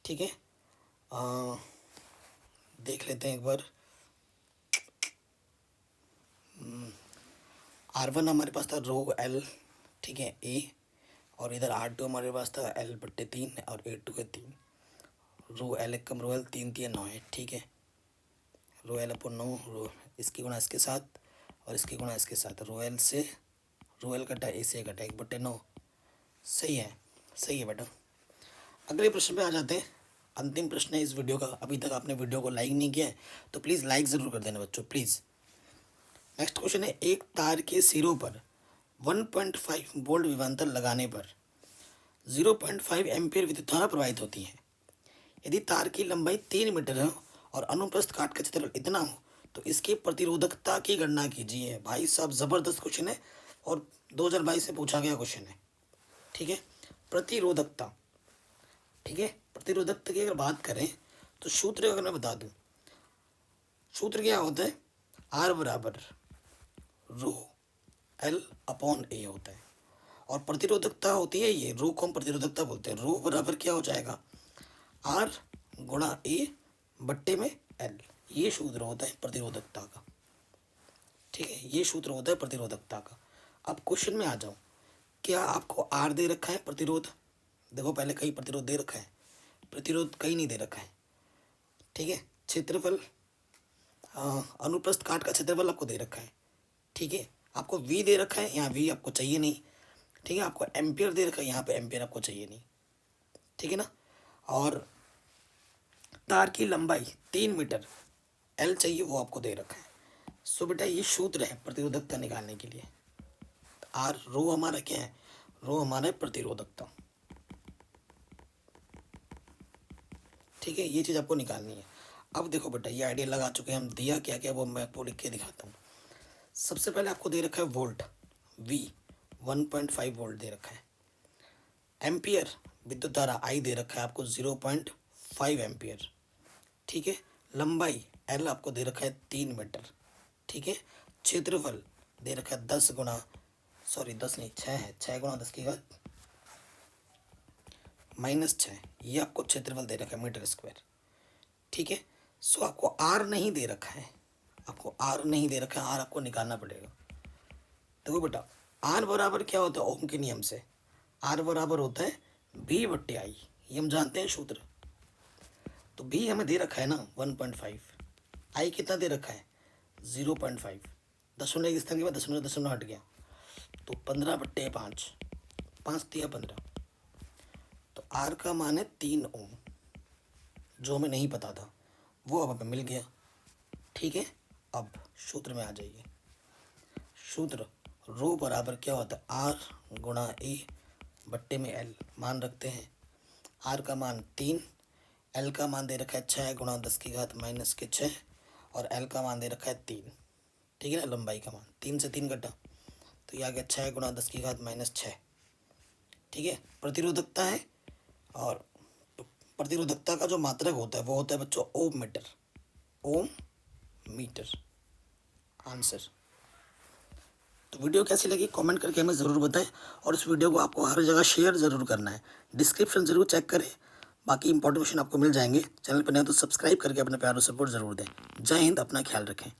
ठीक है, देख लेते हैं एक बार। R1 हमारे पास था रो L, ठीक है, A, और इधर R2 हमारे पास था L/3 और A2 है 3, रो L कम रो L, 3×3=9 है। ठीक है, रो L/9, रो इसकी गुणा इसके साथ और इसकी गुणा इसके साथ, रो L से रो एल कटा ए से कटा 1/9। सही है बेटा। अगले प्रश्न पे आ जाते हैं। अंतिम प्रश्न है इस वीडियो का। अभी तक आपने वीडियो को लाइक नहीं किया है तो प्लीज़ लाइक ज़रूर कर देना बच्चों, प्लीज़। नेक्स्ट क्वेश्चन है, एक तार के सिरों पर 1.5 वोल्ट विभवांतर लगाने पर 0.5 एम्पीयर विद्युत धारा प्रवाहित होती है। यदि तार की लंबाई 3 मीटर है और अनुप्रस्थ काट का क्षेत्रफल इतना हो तो इसकी प्रतिरोधकता की गणना कीजिए। भाई साहब ज़बरदस्त क्वेश्चन है और 2022 से पूछा गया क्वेश्चन है। ठीक है, प्रतिरोधकता। ठीक है, प्रतिरोधकता की अगर बात करें तो सूत्र अगर मैं बता दूं, सूत्र क्या होता है, आर बराबर रो एल अपॉन ए होता है। और प्रतिरोधकता होती है ये, रो को हम प्रतिरोधकता बोलते हैं। रो बराबर क्या हो जाएगा, आर गुणा ए बट्टे में एल। ये सूत्र होता है प्रतिरोधकता का। ठीक है, ये सूत्र होता है प्रतिरोधकता का। अब क्वेश्चन में आ जाओ, क्या आपको आर दे रखा है प्रतिरोध? देखो पहले कहीं प्रतिरोध दे रखा है, प्रतिरोध कहीं नहीं दे रखा है। ठीक है, क्षेत्रफल अनुप्रस्थ काट का क्षेत्रफल आपको दे रखा है। ठीक है, आपको वी दे रखा है, यहाँ वी आपको चाहिए नहीं। ठीक है, आपको एम्पियर दे रखा है, यहाँ पे एम्पियर आपको चाहिए नहीं। ठीक है ना, और तार की लंबाई 3 मीटर एल चाहिए, वो आपको दे रखा है। सो बेटा ये सूत्र है प्रतिरोधकता निकालने के लिए। आर रो हमारा क्या है, रो हमारा है प्रतिरोधकता। ठीक है, ये चीज़ आपको निकालनी है। अब देखो बेटा ये आइडिया लगा चुके हैं हम, दिया क्या क्या वो मैं आपको लिख के दिखाता हूँ। सबसे पहले आपको दे रखा है वोल्ट, वी 1.5 वोल्ट दे रखा है। एम्पियर विद्युत धारा आई दे रखा है आपको 0.5 एम्पियर। ठीक है, लंबाई एल आपको दे रखा है 3 मीटर। ठीक है, क्षेत्रफल दे रखा है 10 नहीं 6 है, 6 गुणा 10 की घात -6। ये आपको क्षेत्रफल दे रखा है मीटर स्क्वायर। ठीक है, सो आपको आर नहीं दे रखा है, आपको आर नहीं दे रखा है, आर आपको निकालना पड़ेगा। देखो बेटा आर बराबर क्या होता है ओम के नियम से, आर बराबर होता है बी बट्टे आई, ये हम जानते हैं सूत्र। तो बी हमें दे रखा है ना 1.5, आई कितना दे रखा है 0.5, दशमलव एक स्थान के बाद दशमलव हट गया तो 15/5, 5 दिया 15। तो आर का मान है 3 ओम, जो हमें नहीं पता था वो अब हमें मिल गया। ठीक है, अब सूत्र में आ जाइए। सूत्र रो बराबर क्या होता है, आर गुणा ए बट्टे में एल। मान रखते हैं, आर का मान 3, एल का मान दे रखा है 6 गुणा 10 की घात -6 और एल का मान दे रखा है 3। ठीक है ना, लंबाई का मान 3 से 3 घटा तो ये आ गया 6 गुणा 10 की घात -6। ठीक है, प्रतिरोधकता है, और प्रतिरोधकता का जो मात्रक होता है वो होता है बच्चों ओम मीटर, ओम मीटर। आंसर। तो वीडियो कैसी लगी कमेंट करके हमें ज़रूर बताएं, और इस वीडियो को आपको हर जगह शेयर ज़रूर करना है। डिस्क्रिप्शन ज़रूर चेक करें, बाकी इंपॉर्टेंट क्वेश्चन आपको मिल जाएंगे। चैनल पर नए तो सब्सक्राइब करके अपने प्यार और सपोर्ट ज़रूर दें। जय हिंद, अपना ख्याल रखें।